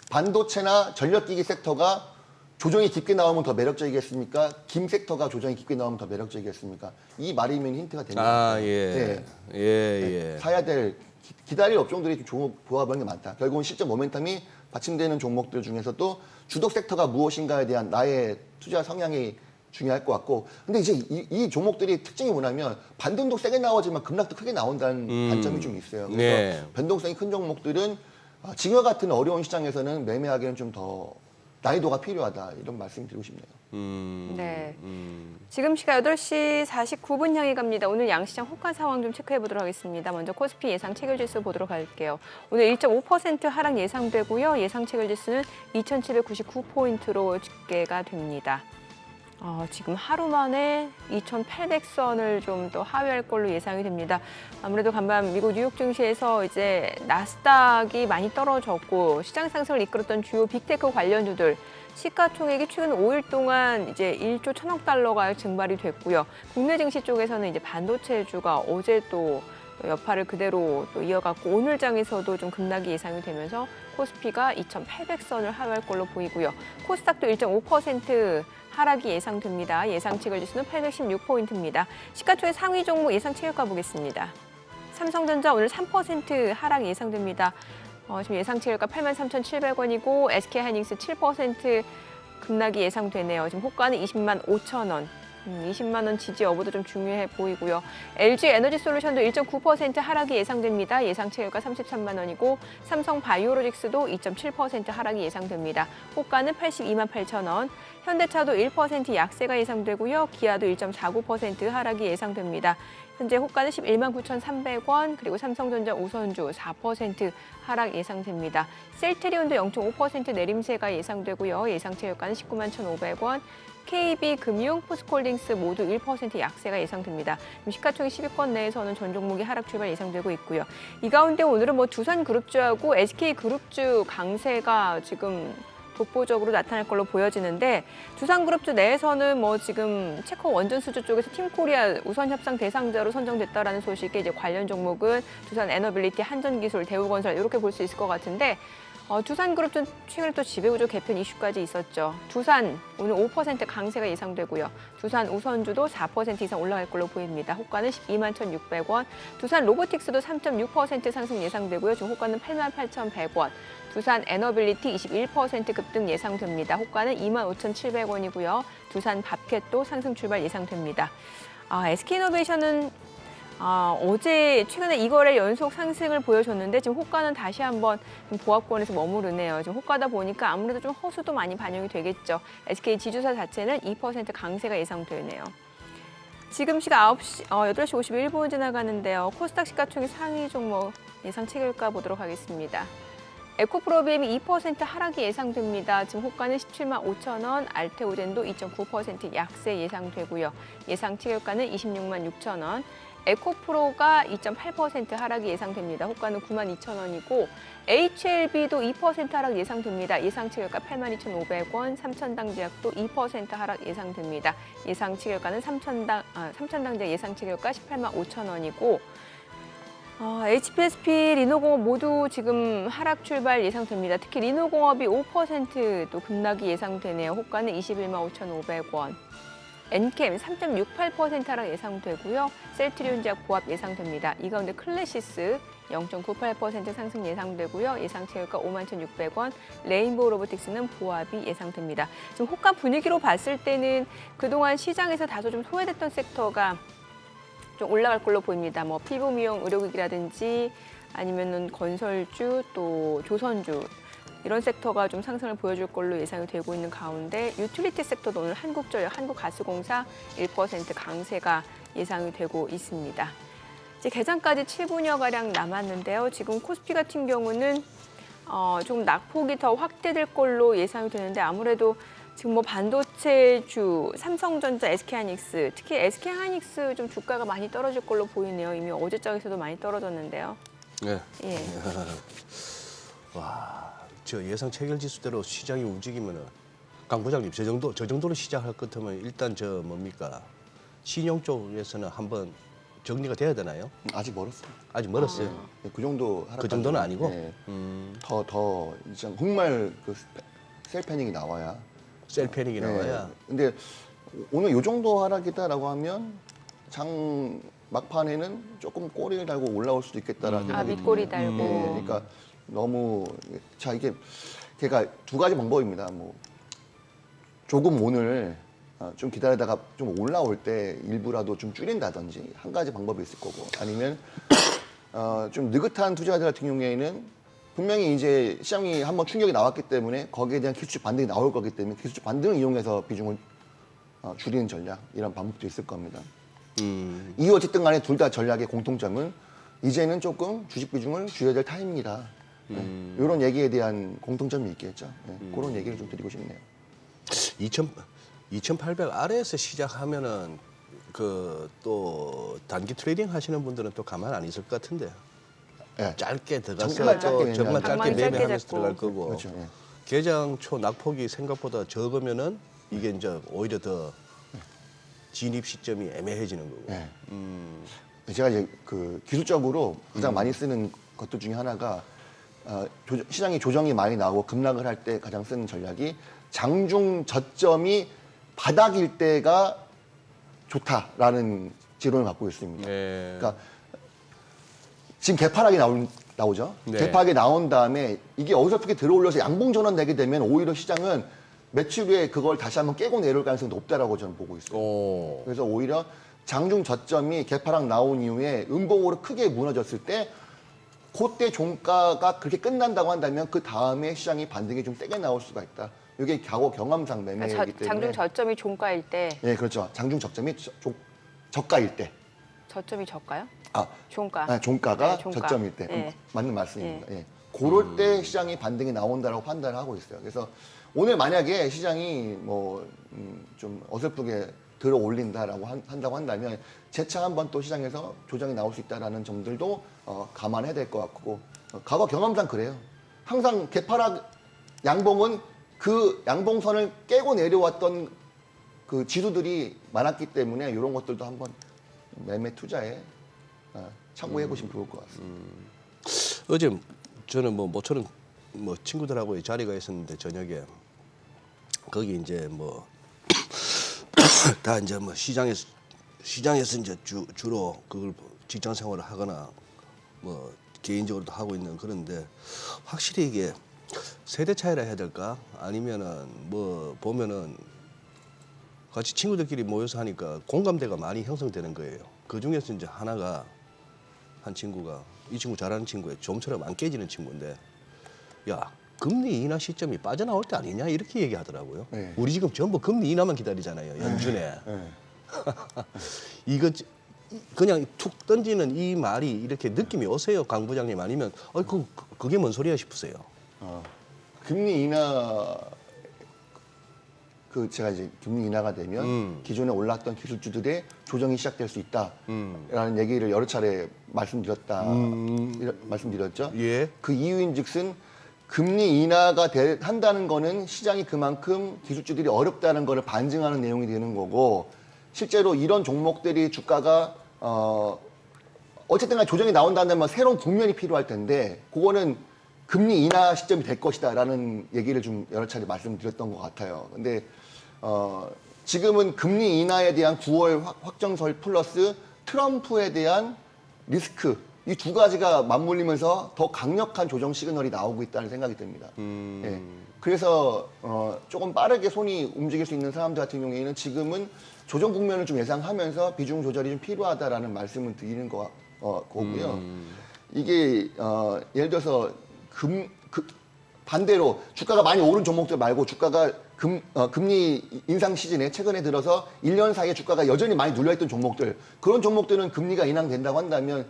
반도체나 전력기기 섹터가 조정이 깊게 나오면 더 매력적이겠습니까? 김 섹터가 조정이 깊게 나오면 더 매력적이겠습니까? 이 말이면 힌트가 되는 것 같아요. 예. 네. 예. 사야 될 기다릴 업종들이 좀 종목 보합하는 게 많다. 결국은 실적 모멘텀이 받침되는 종목들 중에서도 주력 섹터가 무엇인가에 대한 나의 투자 성향이 중요할 것 같고, 근데 이제 이 종목들이 특징이 뭐냐면 반등도 세게 나오지만 급락도 크게 나온다는 단점이 좀 있어요. 그래서 네. 변동성이 큰 종목들은 지금과 같은 어려운 시장에서는 매매하기는 좀 더 난이도가 필요하다, 이런 말씀 드리고 싶네요. 네. 지금 시각 8시 49분 향해 갑니다. 오늘 양시장 호가 상황 좀 체크해 보도록 하겠습니다. 먼저 코스피 예상 체결지수 보도록 할게요. 오늘 1.5% 하락 예상되고요. 예상 체결지수는 2,799포인트로 집계가 됩니다. 지금 하루 만에 2,800선을 좀 더 하회할 걸로 예상이 됩니다. 아무래도 간밤 미국 뉴욕 증시에서 이제 나스닥이 많이 떨어졌고 시장 상승을 이끌었던 주요 빅테크 관련주들 시가총액이 최근 5일 동안 이제 1조 1,000억 달러가 증발이 됐고요. 국내 증시 쪽에서는 이제 반도체주가 어제 또 여파를 그대로 또 이어갔고 오늘 장에서도 좀 급락이 예상이 되면서 코스피가 2,800선을 하회할 걸로 보이고요. 코스닥도 1.5% 하락이 예상됩니다. 예상 체결지수는 816포인트입니다. 시가총액 상위 종목 예상 체결가 보겠습니다. 삼성전자 오늘 3% 하락 예상됩니다. 지금 예상 체결가 83,700원이고 SK하이닉스 7% 급락이 예상되네요. 지금 호가는 20만 5천 원. 20만 원 지지 여부도 좀 중요해 보이고요. LG 에너지솔루션도 1.9% 하락이 예상됩니다. 예상 체결가 33만 원이고 삼성 바이오로직스도 2.7% 하락이 예상됩니다. 호가는 82만 8천 원. 현대차도 1% 약세가 예상되고요. 기아도 1.49% 하락이 예상됩니다. 현재 호가는 11만 9,300원, 그리고 삼성전자 우선주 4% 하락 예상됩니다. 셀트리온도 0.5% 내림세가 예상되고요. 예상 체결가는 19만 1,500원. KB금융, 포스코홀딩스 모두 1% 약세가 예상됩니다. 시가총액 10위권 내에서는 전 종목이 하락 출발 예상되고 있고요. 이 가운데 오늘은 두산그룹주하고 SK그룹주 강세가 지금 독보적으로 나타날 걸로 보여지는데 두산그룹주 내에서는 지금 체코 원전수주 쪽에서 팀코리아 우선 협상 대상자로 선정됐다라는 소식에 이제 관련 종목은 두산 에너빌리티, 한전기술, 대우건설 이렇게 볼 수 있을 것 같은데 두산그룹 최근에 또 지배구조 개편 이슈까지 있었죠. 두산 오늘 5% 강세가 예상되고요. 두산 우선주도 4% 이상 올라갈 걸로 보입니다. 호가는 12만 1,600원. 두산 로보틱스도 3.6% 상승 예상되고요. 지금 호가는 8만 8,100원. 두산 에너빌리티 21% 급등 예상됩니다. 호가는 2만 5,700원이고요. 두산 밥캣도 상승 출발 예상됩니다. SK이노베이션은 어제 최근에 2거래 연속 상승을 보여줬는데 지금 호가는 다시 한번 보합권에서 머무르네요. 지금 호가다 보니까 아무래도 좀 허수도 많이 반영이 되겠죠. SK 지주사 자체는 2% 강세가 예상되네요. 지금 시각 8시 51분 지나가는데요. 코스닥 시가총액 상위 종목 예상 체결가 보도록 하겠습니다. 에코프로비엠이 2% 하락이 예상됩니다. 지금 호가는 17만 5천 원, 알테오젠도 2.9% 약세 예상되고요. 예상 체결가는 26만 6천 원. 에코프로가 2.8% 하락이 예상됩니다. 호가는 9만 2천 원이고 HLB도 2% 하락 예상됩니다. 예상 체결가 8만 2,500원, 삼천당제약도 2% 하락 예상됩니다. 예상 체결가는 삼천당제약 예상 체결가 18만 5천 원이고 HPSP, 리노공업 모두 지금 하락 출발 예상됩니다. 특히 리노공업이 5%또 급락이 예상되네요. 호가는 21만 5,500원. 엔캠 3.68% 하락 예상되고요. 셀트리온제약 보합 예상됩니다. 이 가운데 클래시스 0.98% 상승 예상되고요. 예상 체결가 5만 1,600원. 레인보우 로보틱스는 보합이 예상됩니다. 지금 호가 분위기로 봤을 때는 그동안 시장에서 다소 좀 소외됐던 섹터가 좀 올라갈 걸로 보입니다. 피부 미용 의료기기라든지 아니면은 건설주 또 조선주 이런 섹터가 좀 상승을 보여줄 걸로 예상이 되고 있는 가운데 유틸리티 섹터도 오늘 한국전력, 한국가스공사 1% 강세가 예상이 되고 있습니다. 이제 개장까지 7분여가량 남았는데요. 지금 코스피 같은 경우는 좀 낙폭이 더 확대될 걸로 예상이 되는데 아무래도 지금 반도체주, 삼성전자, SK하이닉스, 특히 SK하이닉스 좀 주가가 많이 떨어질 걸로 보이네요. 이미 어제장에서도 많이 떨어졌는데요. 네. 예. 와, 저 예상 체결 지수대로 시장이 움직이면은 강 부장님 저 정도로 시작할 것 같으면 일단 뭡니까 신용 쪽에서는 한번 정리가 돼야 되나요? 아직 멀었어요. 아직 멀었어요. 예, 그 정도 하락. 그 정도는 아니고? 예. 더 이제 정말 그 셀패닉이 나와야. 셀패닉이 나와야. 근데 오늘 요 정도 하락이다라고 하면 장 막판에는 조금 꼬리를 달고 올라올 수도 있겠다라는 생각이 밑꼬리 드네요. 달고. 예, 그러니까 너무 자 이게 걔가 두 가지 방법입니다. 뭐 조금 오늘 좀 기다리다가 좀 올라올 때 일부라도 좀 줄인다든지 한 가지 방법이 있을 거고 아니면 좀 느긋한 투자자들 같은 경우에는 분명히 이제 시장이 한번 충격이 나왔기 때문에 거기에 대한 기술적 반등이 나올 거기 때문에 기술적 반등을 이용해서 비중을 줄이는 전략 이런 방법도 있을 겁니다. 이 어쨌든 간에 둘 다 전략의 공통점은 이제는 조금 주식 비중을 줄여야 될 타임이다. 이런 얘기에 대한 공통점이 있겠죠. 그런 얘기를 좀 드리고 싶네요. 2,800 아래에서 시작하면은 그 또 단기 트레이딩 하시는 분들은 또 가만 안 있을 것 같은데. 예. 짧게 들어가서 정말 짧게 정말 짧게 방망이 짧게 매매하면서 잡고. 들어갈 거고. 그렇죠. 예. 개장 초 낙폭이 생각보다 적으면은 이게 이제 오히려 더 진입 시점이 애매해지는 거고. 예. 제가 이제 그 기술적으로 가장 많이 쓰는 것들 중에 하나가 시장이 조정이 많이 나오고 급락을 할 때 가장 쓰는 전략이 장중 저점이 바닥일 때가 좋다라는 지론을 갖고 있습니다. 네. 그러니까 지금 개파락이 나오죠. 네. 개파락이 나온 다음에 이게 어설프게 들어올려서 양봉 전환 되게 되면 오히려 시장은 며칠 후에 그걸 다시 한번 깨고 내려올 가능성이 높다라고 저는 보고 있어요. 오. 그래서 오히려 장중 저점이 개파락 나온 이후에 음봉으로 크게 무너졌을 때 그때 종가가 그렇게 끝난다고 한다면 그 다음에 시장이 반등이 좀 세게 나올 수가 있다. 이게 과거 경험상 매매이기 때문에. 장중 저점이 종가일 때 예, 그렇죠. 장중 저점이 저가일 때. 저점이 저가요? 아, 종가. 종가가 네, 종가. 저점일 때. 예. 맞는 말씀입니다. 예. 그럴 때 시장이 반등이 나온다라고 판단을 하고 있어요. 그래서 오늘 만약에 시장이 뭐 좀 어설프게 들어 올린다라고 한다고 한다면 재차 한번 또 시장에서 조정이 나올 수 있다라는 점들도 감안해야 될 것 같고 과거 경험상 그래요. 항상 개파락 양봉은 그 양봉선을 깨고 내려왔던 그 지수들이 많았기 때문에 이런 것들도 한번 매매 투자에 참고해 보시면 좋을 것 같습니다. 어제 저는 뭐 모처럼 뭐 친구들하고 자리가 있었는데 저녁에 거기 이제 뭐 다 이제 뭐 시장에서 이제 주로 그걸 직장 생활을 하거나 뭐 개인적으로도 하고 있는 그런데 확실히 이게 세대 차이라 해야 될까 아니면은 뭐 보면은 같이 친구들끼리 모여서 하니까 공감대가 많이 형성되는 거예요. 그 중에서 이제 하나가 한 친구가 이 친구 잘하는 친구예요. 좀처럼 안 깨지는 친구인데 야 금리 인하 시점이 빠져나올 때 아니냐 이렇게 얘기하더라고요. 네. 우리 지금 전부 금리 인하만 기다리잖아요. 연준에. 네. 이거 그냥 툭 던지는 이 말이 이렇게 느낌이 오세요, 강 부장님 아니면 그게 뭔 소리야 싶으세요? 금리 인하 제가 이제 금리 인하가 되면 기존에 올랐던 기술주들의 조정이 시작될 수 있다라는 얘기를 여러 차례 말씀드렸죠. 예. 그 이유인즉슨 금리 인하가 한다는 거는 시장이 그만큼 기술주들이 어렵다는 거를 반증하는 내용이 되는 거고 실제로 이런 종목들이 주가가 어쨌든 간에 조정이 나온다면 새로운 국면이 필요할 텐데 그거는 금리 인하 시점이 될 것이다라는 얘기를 좀 여러 차례 말씀드렸던 것 같아요. 근데 지금은 금리 인하에 대한 9월 확정설 플러스 트럼프에 대한 리스크 이 두 가지가 맞물리면서 더 강력한 조정 시그널이 나오고 있다는 생각이 듭니다. 예. 그래서 조금 빠르게 손이 움직일 수 있는 사람들 같은 경우에는 지금은 조정 국면을 좀 예상하면서 비중 조절이 좀 필요하다라는 말씀을 드리는 거고요. 이게 예를 들어서 반대로 주가가 많이 오른 종목들 말고 주가가 금리 인상 시즌에 최근에 들어서 1년 사이에 주가가 여전히 많이 눌려있던 종목들 그런 종목들은 금리가 인하된다고 한다면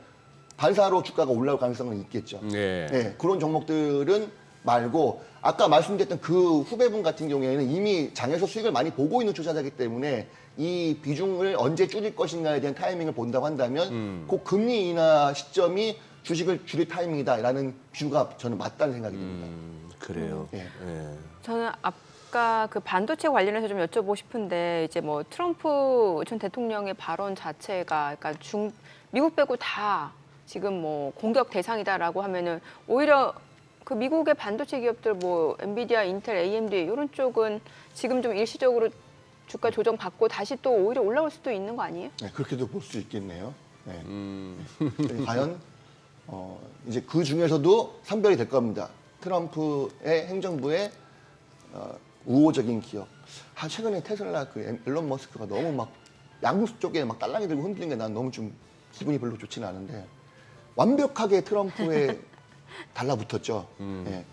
반사로 주가가 올라올 가능성은 있겠죠. 네. 네, 그런 종목들은 말고 아까 말씀드렸던 그 후배분 같은 경우에는 이미 장에서 수익을 많이 보고 있는 투자자이기 때문에 이 비중을 언제 줄일 것인가에 대한 타이밍을 본다고 한다면 그 금리 인하 시점이 주식을 줄일 타이밍이다라는 뷰가 저는 맞다는 생각이 듭니다. 그래요. 예. 예. 저는 아까 그 반도체 관련해서 좀 여쭤보고 싶은데 이제 뭐 트럼프 전 대통령의 발언 자체가 약간 미국 빼고 다 지금 뭐 공격 대상이다라고 하면은 오히려 그 미국의 반도체 기업들 뭐 엔비디아, 인텔, AMD 이런 쪽은 지금 좀 일시적으로 주가 조정 받고 다시 또 오히려 올라올 수도 있는 거 아니에요? 네, 그렇게도 볼 수 있겠네요. 네. 과연 이제 그 중에서도 선별이 될 겁니다. 트럼프의 행정부의 우호적인 기업. 최근에 테슬라 그 일론 머스크가 너무 막 양쪽에 막 딸랑이 들고 흔드는 게 난 너무 좀 기분이 별로 좋지는 않은데 완벽하게 트럼프에 달라붙었죠. 예.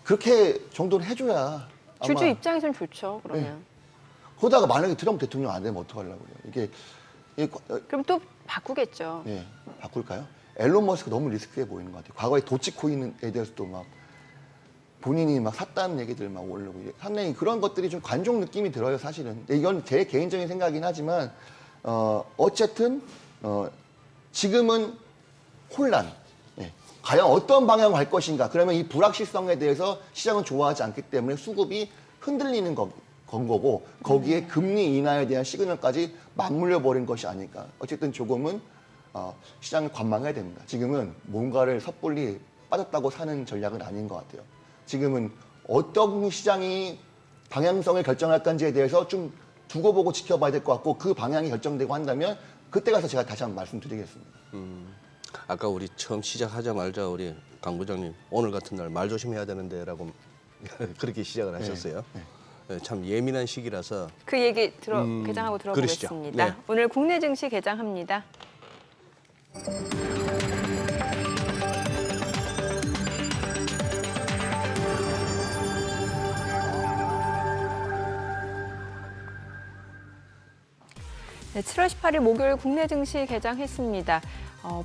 그렇게 정도는 해줘야 주주 아마 입장에서는 좋죠. 그러면. 그러다가 만약에 트럼프 대통령 안 되면 어떡하려고 그래요. 이게 그럼 또 바꾸겠죠. 예, 바꿀까요? 앨런 머스크 너무 리스크해 보이는 것 같아요. 과거에 도치코인에 대해서도 막 본인이 막 샀다는 얘기들 막 올리고 상당히 그런 것들이 좀 관종 느낌이 들어요, 사실은. 이건 제 개인적인 생각이긴 하지만 어쨌든 지금은 혼란. 예. 과연 어떤 방향으로 갈 것인가? 그러면 이 불확실성에 대해서 시장은 좋아하지 않기 때문에 수급이 흔들리는 건 거고 거기에 금리 인하에 대한 시그널까지 맞물려 버린 것이 아닐까. 어쨌든 조금은 시장을 관망해야 됩니다. 지금은 뭔가를 섣불리 빠졌다고 사는 전략은 아닌 것 같아요. 지금은 어떤 시장이 방향성을 결정할 건지에 대해서 좀 두고 보고 지켜봐야 될 것 같고 그 방향이 결정되고 한다면 그때 가서 제가 다시 한번 말씀드리겠습니다. 아까 우리 처음 시작하자마자 우리 강 부장님 오늘 같은 날 말 조심해야 되는데라고 그렇게 시작을 하셨어요. 네, 참 예민한 시기라서 그 얘기 개장하고 그러시죠. 들어보겠습니다. 네. 오늘 국내 증시 개장합니다. 네, 7월 18일 목요일 국내 증시 개장했습니다.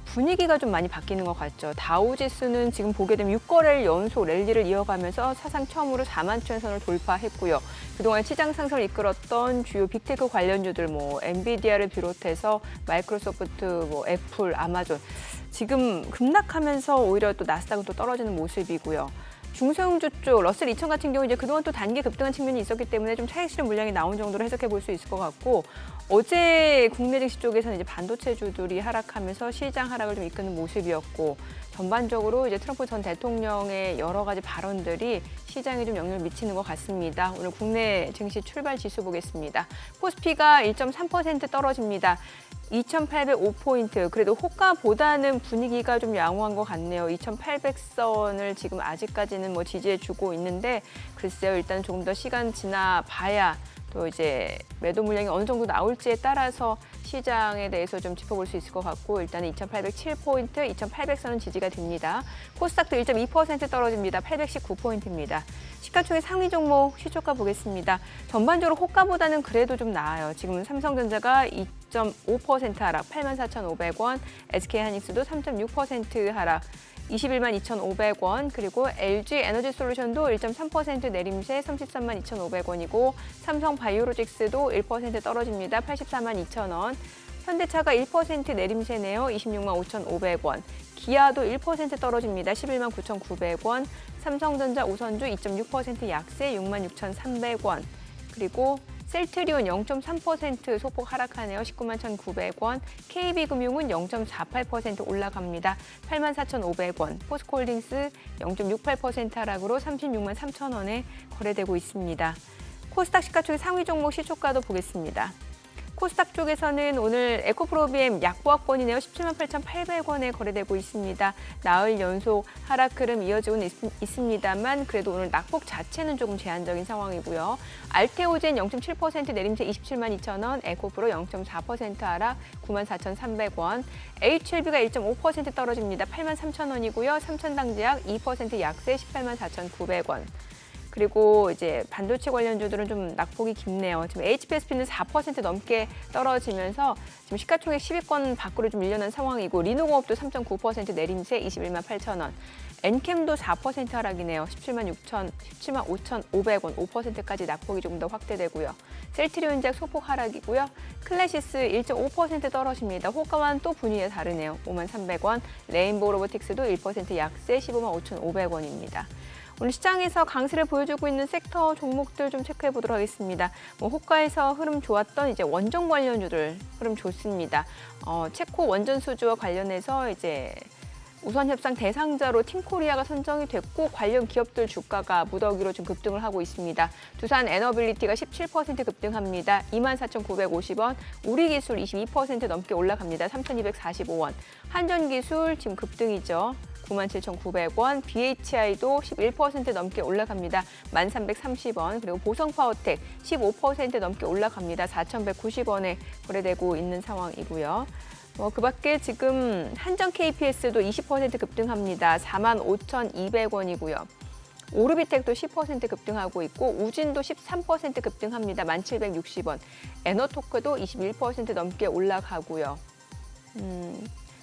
분위기가 좀 많이 바뀌는 것 같죠. 다우지수는 지금 보게 되면 6거래일 연속 랠리를 이어가면서 사상 처음으로 4만 천선을 돌파했고요. 그동안 시장 상승을 이끌었던 주요 빅테크 관련주들 뭐 엔비디아를 비롯해서 마이크로소프트, 뭐 애플, 아마존 지금 급락하면서 오히려 또 나스닥은 또 떨어지는 모습이고요. 중소형주 쪽 러셀 2000 같은 경우 이제 그동안 또 단기 급등한 측면이 있었기 때문에 좀 차익 실현 물량이 나온 정도로 해석해 볼 수 있을 것 같고 어제 국내 증시 쪽에서는 이제 반도체주들이 하락하면서 시장 하락을 좀 이끄는 모습이었고 전반적으로 이제 트럼프 전 대통령의 여러 가지 발언들이 시장에 좀 영향을 미치는 것 같습니다. 오늘 국내 증시 출발 지수 보겠습니다. 코스피가 1.3% 떨어집니다. 2,805포인트. 그래도 호가보다는 분위기가 좀 양호한 것 같네요. 2,800선을 지금 아직까지는 뭐 지지해주고 있는데 글쎄요. 일단 조금 더 시간 지나봐야 또 이제 매도 물량이 어느 정도 나올지에 따라서 시장에 대해서 좀 짚어볼 수 있을 것 같고 일단은 2,807포인트, 2,800선은 지지가 됩니다. 코스닥도 1.2% 떨어집니다. 819포인트입니다. 시가총액 상위 종목 시초가 보겠습니다. 전반적으로 호가보다는 그래도 좀 나아요. 지금 삼성전자가 2.5% 하락, 84,500원, SK하이닉스도 3.6% 하락, 21만 2,500원, 그리고 LG 에너지솔루션도 1.3% 내림세 33만 2,500원이고 삼성바이오로직스도 1% 떨어집니다. 84만 2,000원. 현대차가 1% 내림세네요. 26만 5,500원. 기아도 1% 떨어집니다. 11만 9,900원. 삼성전자 우선주 2.6% 약세 6만 6,300원. 그리고 셀트리온 0.3% 소폭 하락하네요. 19만 1,900원. KB금융은 0.48% 올라갑니다. 8만 4,500원. 포스코홀딩스 0.68% 하락으로 36만 3,000원에 거래되고 있습니다. 코스닥 시가총액 상위 종목 시초가도 보겠습니다. 코스닥 쪽에서는 오늘 에코프로비엠 약보합권이네요. 17만 8,800원에 거래되고 있습니다. 나흘 연속 하락 흐름 이어지고는 있습니다만 그래도 오늘 낙폭 자체는 조금 제한적인 상황이고요. 알테오젠 0.7% 내림세 27만 2천원, 에코프로 0.4% 하락 9만 4,300원, HLB가 1.5% 떨어집니다. 8만 3천원이고요. 삼천당제약 2% 약세 18만 4,900원. 그리고 이제 반도체 관련주들은 좀 낙폭이 깊네요. 지금 HPSP는 4% 넘게 떨어지면서 지금 시가총액 10위권 밖으로 좀 밀려난 상황이고 리노공업도 3.9% 내림세 21만 8천원. 엔캠도 4% 하락이네요. 17만 5,500원, 5%까지 낙폭이 조금 더 확대되고요. 셀트리온작 소폭 하락이고요. 클래시스 1.5% 떨어집니다. 호가와는 또 분위기가 다르네요. 5만 300원. 레인보우 로보틱스도 1% 약세 15만 5,500원입니다. 오늘 시장에서 강세를 보여주고 있는 섹터 종목들 좀 체크해 보도록 하겠습니다. 호가에서 흐름 좋았던 이제 원전 관련주들 흐름 좋습니다. 체코 원전 수주와 관련해서 이제 우선 협상 대상자로 팀코리아가 선정이 됐고 관련 기업들 주가가 무더기로 좀 급등을 하고 있습니다. 두산 에너빌리티가 17% 급등합니다. 24,950원. 우리기술 22% 넘게 올라갑니다. 3,245원. 한전기술 지금 급등이죠. 97,900원. BHI도 11% 넘게 올라갑니다. 1,330원. 그리고 보성파워텍 15% 넘게 올라갑니다. 4,190원에 거래되고 있는 상황이고요. 그 밖에 지금 한전 KPS도 20% 급등합니다. 45,200원이고요. 오르비텍도 10% 급등하고 있고 우진도 13% 급등합니다. 1,760원. 에너토크도 21% 넘게 올라가고요.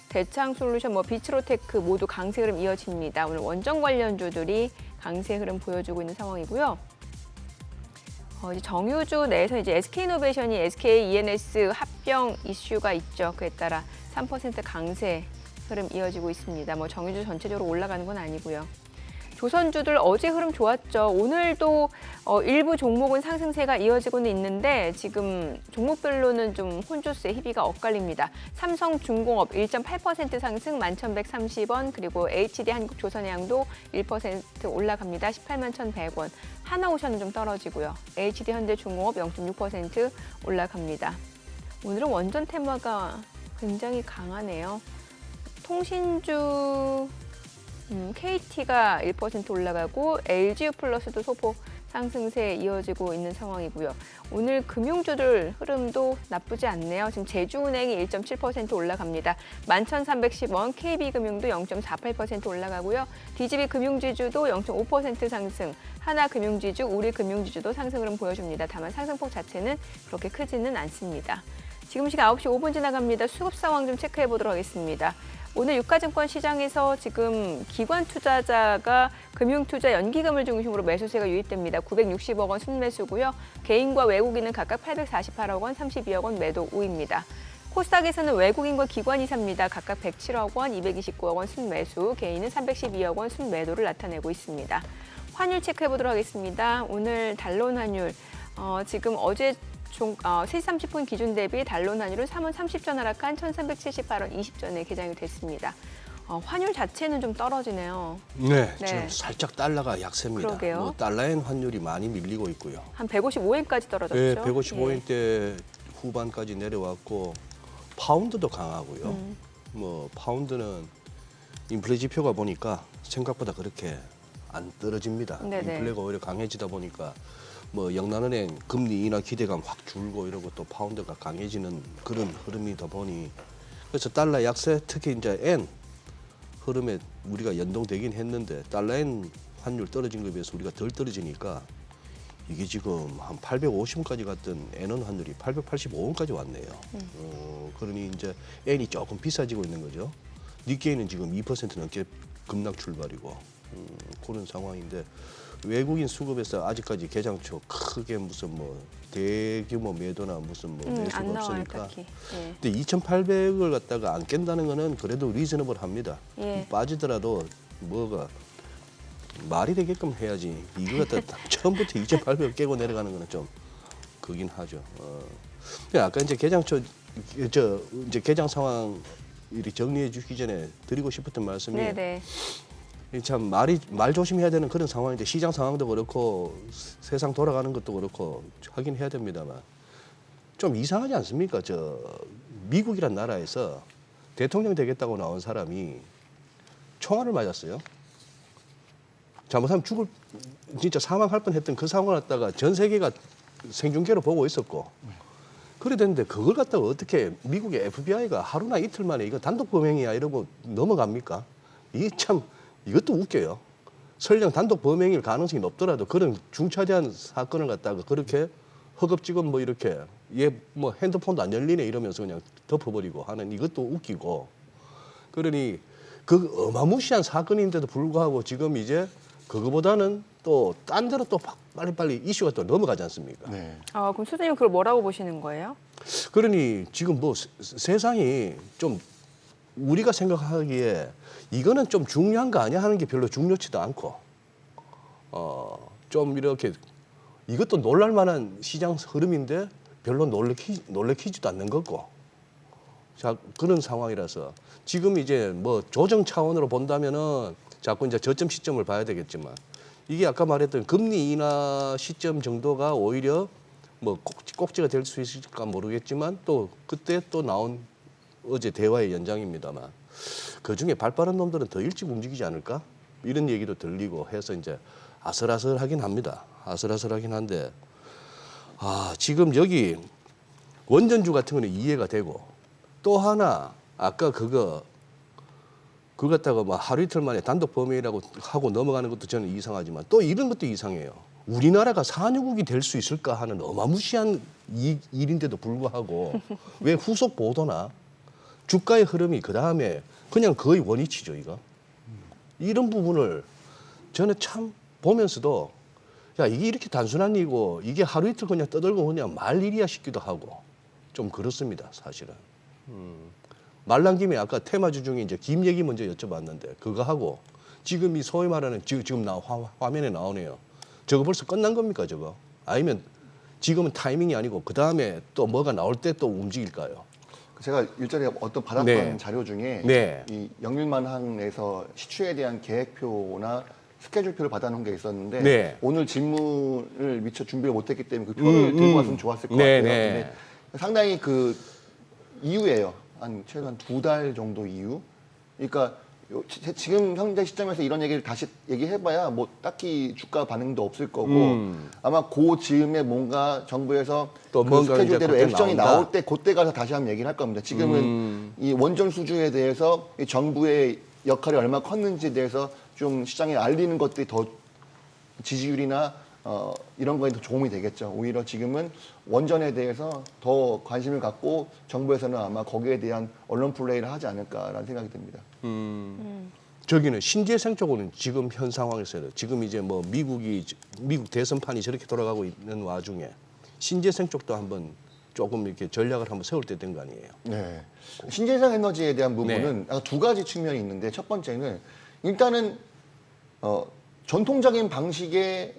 대창솔루션, 비츠로테크 모두 강세 흐름 이어집니다. 오늘 원전 관련주들이 강세 흐름 보여주고 있는 상황이고요. 이제 정유주 내에서 이제 SK이노베이션이 SK E&S 합병 이슈가 있죠. 그에 따라 3% 강세 흐름 이어지고 있습니다. 정유주 전체적으로 올라가는 건 아니고요. 조선주들 어제 흐름 좋았죠. 오늘도 일부 종목은 상승세가 이어지고는 있는데 지금 종목별로는 좀 혼조세 희비가 엇갈립니다. 삼성중공업 1.8% 상승 11,130원, 그리고 HD 한국조선해양도 1% 올라갑니다. 181,100원. 하나오션은 좀 떨어지고요. HD 현대중공업 0.6% 올라갑니다. 오늘은 원전 테마가 굉장히 강하네요. 통신주 KT가 1% 올라가고 LGU 플러스도 소폭 상승세 이어지고 있는 상황이고요. 오늘 금융주들 흐름도 나쁘지 않네요. 지금 제주은행이 1.7% 올라갑니다. 11,310원, KB금융도 0.48% 올라가고요. DGB금융지주도 0.5% 상승, 하나금융지주, 우리금융지주도 상승 흐름 보여줍니다. 다만 상승폭 자체는 그렇게 크지는 않습니다. 지금 시각 9시 5분 지나갑니다. 수급 상황 좀 체크해 보도록 하겠습니다. 오늘 유가증권 시장에서 지금 기관 투자자가 금융투자 연기금을 중심으로 매수세가 유입됩니다. 960억 원 순매수고요. 개인과 외국인은 각각 848억 원, 32억 원 매도 우입니다. 코스닥에서는 외국인과 기관이 삽니다. 각각 107억 원, 229억 원 순매수, 개인은 312억 원 순매도를 나타내고 있습니다. 환율 체크해 보도록 하겠습니다. 오늘 달러 환율 지금 어제 3시 30분 기준 대비 달러 환율은 3원 30전 하락한 1,378원 20전에 개장이 됐습니다. 환율 자체는 좀 떨어지네요. 네, 지금 살짝 달러가 약세입니다. 그러게요. 달러엔 환율이 많이 밀리고 있고요. 한 155엔까지 떨어졌죠. 네, 155엔대 후반까지 내려왔고 파운드도 강하고요. 파운드는 인플레 지표가 보니까 생각보다 그렇게 안 떨어집니다. 네네. 인플레가 오히려 강해지다 보니까 영란은행 금리 인하 기대감 확 줄고 이러고 또 파운드가 강해지는 그런 흐름이다 보니 그래서 달러 약세, 특히 이제 엔 흐름에 우리가 연동되긴 했는데 달러엔 환율 떨어진 것에 비해서 우리가 덜 떨어지니까 이게 지금 한 850원까지 갔던 엔원 환율이 885원까지 왔네요. 그러니 이제 엔이 조금 비싸지고 있는 거죠. 니케이는 지금 2% 넘게 급락 출발이고 그런 상황인데 외국인 수급에서 아직까지 개장 초 크게 무슨 대규모 매도나 무슨 매수가 안 나와요, 없으니까. 딱히. 예. 근데 2,800을 갖다가 안 깬다는 거는 그래도 리저너블합니다. 예. 빠지더라도 말이 되게끔 해야지. 이거 갖다 처음부터 2,800을 깨고 내려가는 거는 좀 그긴 하죠. 아까 이제 개장 초 이제 개장 상황 이렇게 정리해 주기 전에 드리고 싶었던 말씀이 네네. 참 말 조심해야 되는 그런 상황인데 시장 상황도 그렇고 세상 돌아가는 것도 그렇고 하긴 해야 됩니다만 좀 이상하지 않습니까? 미국이란 나라에서 대통령 되겠다고 나온 사람이 총알을 맞았어요. 잘못하면 진짜 사망할 뻔했던 그 상황을 갖다가 전 세계가 생중계로 보고 있었고 그래 됐는데 그걸 갖다가 어떻게 미국의 FBI가 하루나 이틀 만에 이거 단독 범행이야 이러고 넘어갑니까? 이게 참 이것도 웃겨요. 설령 단독 범행일 가능성이 높더라도 그런 중차대한 사건을 갖다가 그렇게 허겁지겁 이렇게 핸드폰도 안 열리네 이러면서 그냥 덮어버리고 하는 이것도 웃기고 그러니 그 어마무시한 사건인데도 불구하고 지금 이제 그거보다는 또 딴 데로 또 빨리빨리 이슈가 또 넘어가지 않습니까? 네. 그럼 소장님 그걸 뭐라고 보시는 거예요? 그러니 지금 세상이 좀 우리가 생각하기에 이거는 좀 중요한 거 아니야 하는 게 별로 중요치도 않고 좀 이렇게 이것도 놀랄만한 시장 흐름인데 별로 놀래키지도 않는 거고. 자, 그런 상황이라서 지금 이제 뭐 조정 차원으로 본다면은 자꾸 이제 저점 시점을 봐야 되겠지만 이게 아까 말했던 금리 인하 시점 정도가 오히려 뭐 꼭지가 될 수 있을까 모르겠지만 또 그때 또 나온 어제 대화의 연장입니다만 그 중에 발 빠른 놈들은 더 일찍 움직이지 않을까 이런 얘기도 들리고 해서 이제 아슬아슬하긴 합니다. 아슬아슬하긴 한데 지금 여기 원전주 같은 거는 이해가 되고 또 하나 아까 그거 갖다가 뭐 하루 이틀 만에 단독 범행이라고 하고 넘어가는 것도 저는 이상하지만 또 이런 것도 이상해요. 우리나라가 산유국이 될 수 있을까 하는 어마무시한 일인데도 불구하고 왜 후속 보도나 주가의 흐름이 그 다음에 그냥 거의 원위치죠, 이거. 이런 부분을 저는 참 보면서도 야, 이게 이렇게 단순한 일이고 이게 하루 이틀 그냥 떠들고 그냥 말 일이야 싶기도 하고 좀 그렇습니다, 사실은. 말난 김에 아까 테마주 중에 이제 김 얘기 먼저 여쭤봤는데 그거 하고 지금 이 소위 말하는 지금 화면에 나오네요. 저거 벌써 끝난 겁니까, 저거? 아니면 지금은 타이밍이 아니고 그 다음에 또 뭐가 나올 때 또 움직일까요? 제가 일전에 어떤 받았던 네. 자료 중에 네. 이 영일만항에서 시추에 대한 계획표나 스케줄표를 받아놓은 게 있었는데 네. 오늘 질문을 미처 준비를 못했기 때문에 그 표를 들고 왔으면 좋았을 것 네, 같아요. 네. 근데 상당히 그 이후예요. 최근 2달 정도 이후. 그러니까 지금 현재 시점에서 이런 얘기를 다시 얘기해봐야 뭐 딱히 주가 반응도 없을 거고 아마 그 즈음에 뭔가 정부에서 또 그 뭔가 스케줄대로 이제 액션이 나온다. 나올 때 그때 가서 다시 한번 얘기를 할 겁니다. 지금은 이 원전 수주에 대해서 이 정부의 역할이 얼마나 컸는지에 대해서 좀 시장에 알리는 것들이 더 지지율이나 이런 거에 더 도움이 되겠죠. 오히려 지금은 원전에 대해서 더 관심을 갖고 정부에서는 아마 거기에 대한 언론 플레이를 하지 않을까라는 생각이 듭니다. 저기는 신재생 쪽으로는 지금 현 상황에서는 지금 이제 뭐 미국 대선판이 저렇게 돌아가고 있는 와중에 신재생 쪽도 한번 조금 이렇게 전략을 한번 세울 때 된 거 아니에요? 네. 신재생 에너지에 대한 부분은 두 가지 측면이 있는데 첫 번째는 일단은 전통적인 방식의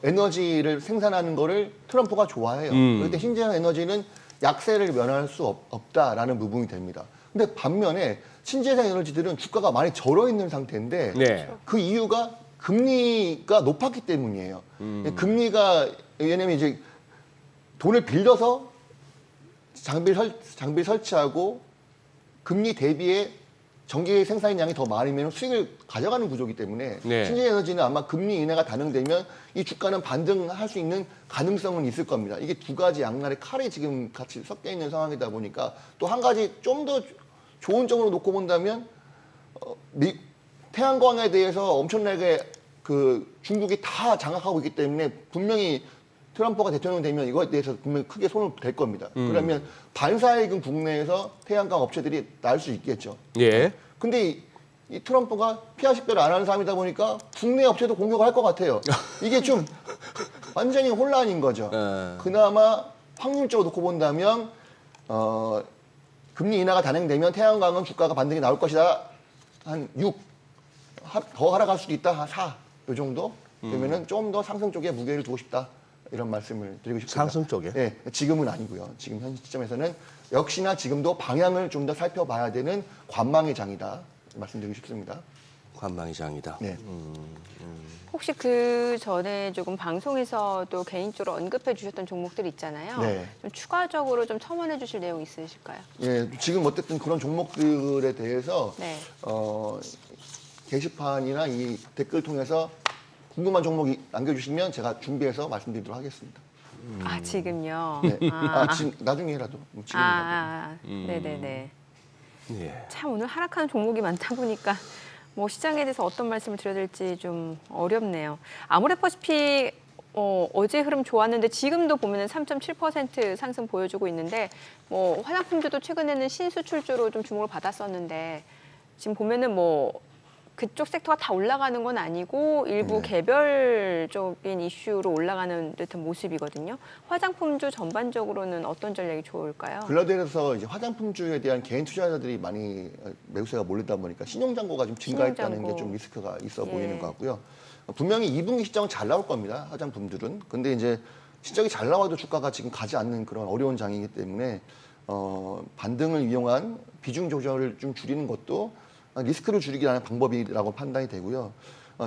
에너지를 생산하는 거를 트럼프가 좋아해요. 그런데 신재생 에너지는 약세를 면할 수 없다라는 부분이 됩니다. 근데 반면에 신재생 에너지들은 주가가 많이 절어 있는 상태인데 네. 그 이유가 금리가 높았기 때문이에요. 금리가 왜냐면 이제 돈을 빌려서 장비를 설치하고 금리 대비에 전기 생산량이 더 많으면 수익을 가져가는 구조이기 때문에 네. 신재생 에너지는 아마 금리 인하가 단행되면 이 주가는 반등할 수 있는 가능성은 있을 겁니다. 이게 두 가지 양날의 칼이 지금 같이 섞여 있는 상황이다 보니까 또 한 가지 좀 더 좋은 점으로 놓고 본다면 태양광에 대해서 엄청나게 그 중국이 다 장악하고 있기 때문에 분명히 트럼프가 대통령 되면 이거에 대해서 분명히 크게 손을 댈 겁니다. 그러면 반사이익은 국내에서 태양광 업체들이 날 수 있겠죠. 예. 근데 이 트럼프가 피하식대로 안 하는 사람이다 보니까 국내 업체도 공격을 할 것 같아요. 이게 좀 완전히 혼란인 거죠. 그나마 확률적으로 놓고 본다면 금리 인하가 단행되면 태양광은 주가가 반등이 나올 것이다. 한 6, 더 하락할 수도 있다. 한 4, 이 정도 되면은 좀 더 상승 쪽에 무게를 두고 싶다. 이런 말씀을 드리고 싶습니다. 상승 쪽에? 네, 지금은 아니고요. 지금 현 시점에서는 역시나 지금도 방향을 좀 더 살펴봐야 되는 관망의 장이다. 말씀드리고 싶습니다. 관망의 장이다. 네. 혹시 그 전에 조금 방송에서도 개인적으로 언급해 주셨던 종목들 있잖아요. 네. 좀 추가적으로 좀 첨언해 주실 내용 있으실까요? 예, 지금 어쨌든 그런 종목들에 대해서 네. 게시판이나 이 댓글 통해서 궁금한 종목이 남겨주시면 제가 준비해서 말씀드리도록 하겠습니다. 아, 지금요? 네. 지금 나중에라도. 지금이라도. 네네네. 예. 참 오늘 하락하는 종목이 많다 보니까 뭐 시장에 대해서 어떤 말씀을 드려야 될지 좀 어렵네요. 아모레퍼시픽 어제 흐름 좋았는데 지금도 보면은 3.7% 상승 보여주고 있는데 뭐 화장품주도 최근에는 신수출주로 좀 주목을 받았었는데 지금 보면은 뭐 그쪽 섹터가 다 올라가는 건 아니고 일부 개별적인 이슈로 올라가는 듯한 모습이거든요. 화장품주 전반적으로는 어떤 전략이 좋을까요? 글라델에서 이제 화장품주에 대한 개인 투자자들이 많이 매수세가 몰리다 보니까 신용잔고가 좀 증가했다는 신용잔고. 게 좀 리스크가 있어 예. 보이는 것 같고요. 분명히 2분기 실적은 잘 나올 겁니다. 화장품들은. 근데 이제 실적이 잘 나와도 주가가 지금 가지 않는 그런 어려운 장이기 때문에 반등을 이용한 비중 조절을 좀 줄이는 것도 리스크를 줄이기 위한 방법이라고 판단이 되고요.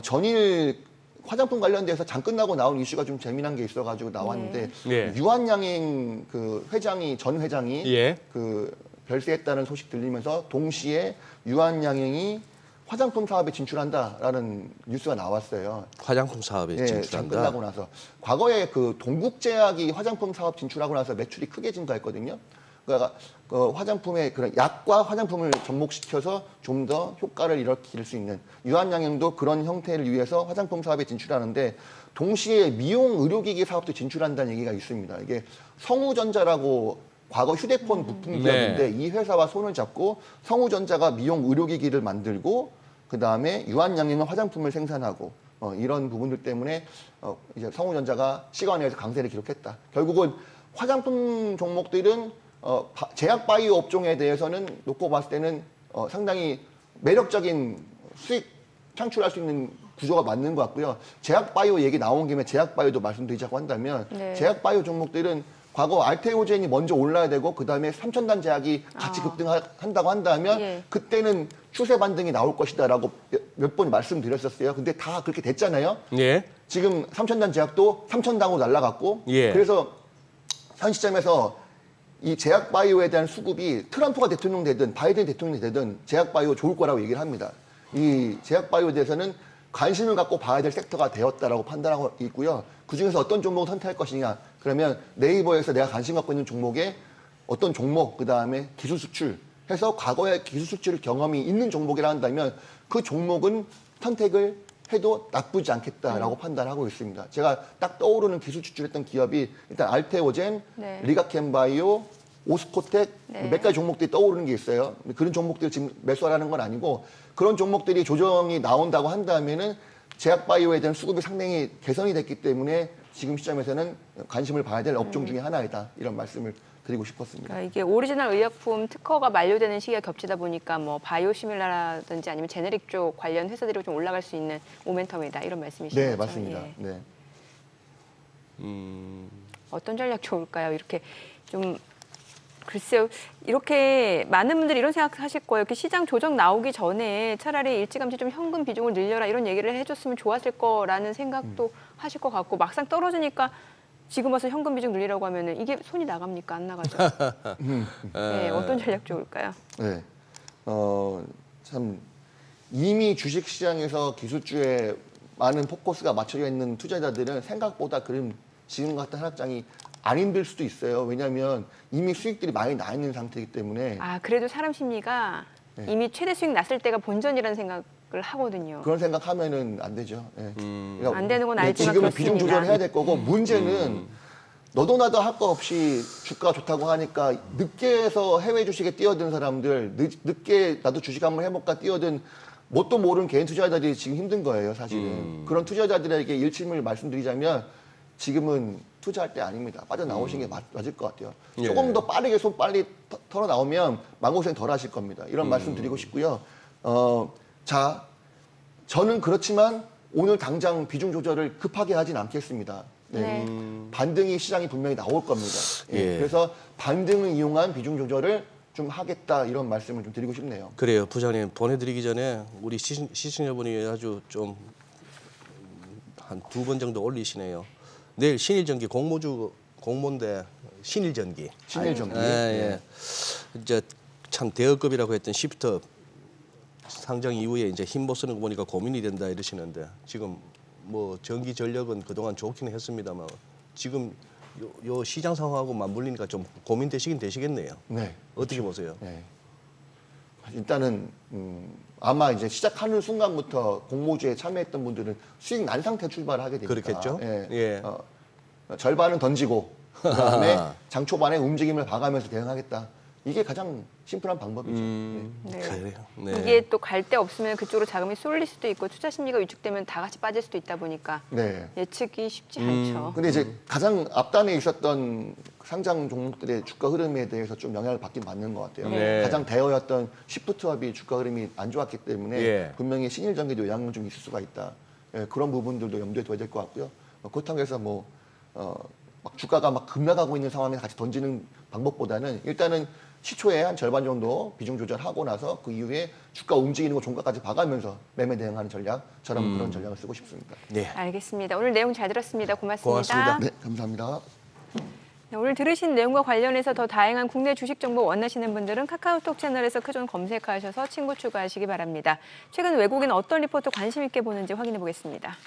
전일 화장품 관련돼서 장 끝나고 나온 이슈가 좀 재미난 게 있어가지고 나왔는데 예. 유한양행 그 회장이 전 회장이 예. 그 별세했다는 소식 들리면서 동시에 유한양행이 화장품 사업에 진출한다라는 뉴스가 나왔어요. 화장품 사업에 장 진출한다. 끝나고 나서 과거에 그 동국제약이 화장품 사업 진출하고 나서 매출이 크게 증가했거든요. 그러니까 그 화장품의 그런 약과 화장품을 접목시켜서 좀 더 효과를 일으킬 수 있는 유한양행도 그런 형태를 위해서 화장품 사업에 진출하는데 동시에 미용 의료기기 사업도 진출한다는 얘기가 있습니다. 이게 성우전자라고 과거 휴대폰 부품 기업인데 이 회사와 손을 잡고 성우전자가 미용 의료기기를 만들고 그 다음에 유한양행은 화장품을 생산하고 이런 부분들 때문에 이제 성우전자가 시간에서 강세를 기록했다. 결국은 화장품 종목들은 제약 바이오 업종에 대해서는 놓고 봤을 때는 상당히 매력적인 수익 창출할 수 있는 구조가 맞는 것 같고요. 제약 바이오 얘기 나온 김에 제약 바이오도 말씀드리자고 한다면 네. 제약 바이오 종목들은 과거 알테오젠이 먼저 올라야 되고 그다음에 삼천단 제약이 같이 급등한다고 한다면 예. 그때는 추세 반등이 나올 것이다라고 몇 번 말씀드렸었어요. 근데 다 그렇게 됐잖아요. 예. 지금 삼천단 제약도 삼천당으로 날아갔고 예. 그래서 현 시점에서 이 제약 바이오에 대한 수급이 트럼프가 대통령 되든 바이든 대통령이 되든 제약 바이오 좋을 거라고 얘기를 합니다. 이 제약 바이오에 대해서는 관심을 갖고 봐야 될 섹터가 되었다라고 판단하고 있고요. 그중에서 어떤 종목을 선택할 것이냐. 그러면 네이버에서 내가 관심 갖고 있는 종목에 어떤 종목, 그다음에 기술 수출 해서 과거에 기술 수출 경험이 있는 종목이라 한다면 그 종목은 선택을 해도 나쁘지 않겠다라고 판단하고 있습니다. 제가 딱 떠오르는 기술 추출했던 기업이 일단 알테오젠, 네. 리가켄바이오, 오스코텍 네. 몇 가지 종목들이 떠오르는 게 있어요. 그런 종목들 지금 매수하라는 건 아니고 그런 종목들이 조정이 나온다고 한다면은 제약바이오에 대한 수급이 상당히 개선이 됐기 때문에 지금 시점에서는 관심을 봐야 될 업종 중에 하나이다. 이런 말씀을 드리고 싶었습니다. 그러니까 이게 오리지널 의약품 특허가 만료되는 시기가 겹치다 보니까 뭐 바이오시밀라라든지 아니면 제네릭 쪽 관련 회사들이 좀 올라갈 수 있는 모멘텀이다 이런 말씀이시죠? 네, 맞습니다. 예. 네. 어떤 전략 좋을까요? 이렇게 좀 글쎄요. 이렇게 많은 분들이 이런 생각하실 거예요. 이렇게 시장 조정 나오기 전에 차라리 일찌감치 좀 현금 비중을 늘려라 이런 얘기를 해줬으면 좋았을 거라는 생각도 하실 것 같고 막상 떨어지니까 지금 와서 현금 비중 늘리라고 하면은 이게 손이 나갑니까? 안 나가죠? 네, 어떤 전략 좋을까요? 네. 참 이미 주식 시장에서 기술주에 많은 포커스가 맞춰져 있는 투자자들은 생각보다 그런 지금 같은 하락장이 안 힘들 수도 있어요. 왜냐하면 이미 수익들이 많이 나 있는 상태이기 때문에 아 그래도 사람 심리가 네. 이미 최대 수익 났을 때가 본전이라는 생각을 하거든요. 그런 생각하면은 안 되죠. 예. 그러니까 안 되는 건 알지만 지금은 그렇습니다. 비중 조절해야 될 거고 문제는 너도 나도 할 거 없이 주가 좋다고 하니까 늦게 해서 해외 주식에 뛰어든 사람들 늦게 나도 주식 한번 해볼까 뛰어든 뭣도 모르는 개인 투자자들이 지금 힘든 거예요, 사실은. 그런 투자자들에게 일침을 말씀드리자면 지금은 투자할 때 아닙니다. 빠져나오시는 게 맞을 것 같아요. 예. 조금 더 빠르게 손 빨리 털어 나오면 마음고생 덜 하실 겁니다. 이런 말씀 드리고 싶고요. 자, 저는 그렇지만 오늘 당장 비중 조절을 급하게 하진 않겠습니다. 네. 반등이 시장이 분명히 나올 겁니다. 예. 예. 그래서 반등을 이용한 비중 조절을 좀 하겠다 이런 말씀을 좀 드리고 싶네요. 그래요. 부장님 보내드리기 전에 우리 시청자분이 아주 좀 한 2번 정도 올리시네요. 내일 신일전기 공모인데 신일전기. 신일전기. 예, 예. 이제 참 대여급이라고 했던 시프트 상장 이후에 이제 힘못 쓰는 거 보니까 고민이 된다 이러시는데 지금 뭐 전기 전력은 그동안 좋기는 했습니다만 지금 요 시장 상황하고 맞물리니까 좀 고민되시긴 되시겠네요. 네. 어떻게 보세요? 네. 일단은 아마 이제 시작하는 순간부터 공모주에 참여했던 분들은 수익 난 상태 출발을 하게 되니까. 그렇겠죠? 예. 예. 절반은 던지고 그다음에 장 초반에 움직임을 봐가면서 대응하겠다. 이게 가장 심플한 방법이죠. 네. 그래요. 네. 이게 또 갈 데 없으면 그쪽으로 자금이 쏠릴 수도 있고 투자 심리가 위축되면 다 같이 빠질 수도 있다 보니까 네. 예측이 쉽지 않죠. 근데 이제 가장 앞단에 있었던 상장 종목들의 주가 흐름에 대해서 좀 영향을 받긴 받는 것 같아요. 네. 가장 대어였던 시프트업이 주가 흐름이 안 좋았기 때문에 예. 분명히 신일전기도 영향은 좀 있을 수가 있다. 예, 그런 부분들도 염두에 둬야 될 것 같고요. 그렇다고 해서 막 주가가 막 급락하고 있는 상황에 같이 던지는 방법보다는 일단은 시초에 한 절반 정도 비중 조절하고 나서 그 이후에 주가 움직이는 거 종가까지 봐가면서 매매 대응하는 전략, 저는 그런 전략을 쓰고 싶습니다. 네. 알겠습니다. 오늘 내용 잘 들었습니다. 고맙습니다. 고맙습니다. 네, 감사합니다. 네, 오늘 들으신 내용과 관련해서 더 다양한 국내 주식 정보 원하시는 분들은 카카오톡 채널에서 크존 검색하셔서 친구 추가하시기 바랍니다. 최근 외국인 어떤 리포트 관심 있게 보는지 확인해 보겠습니다.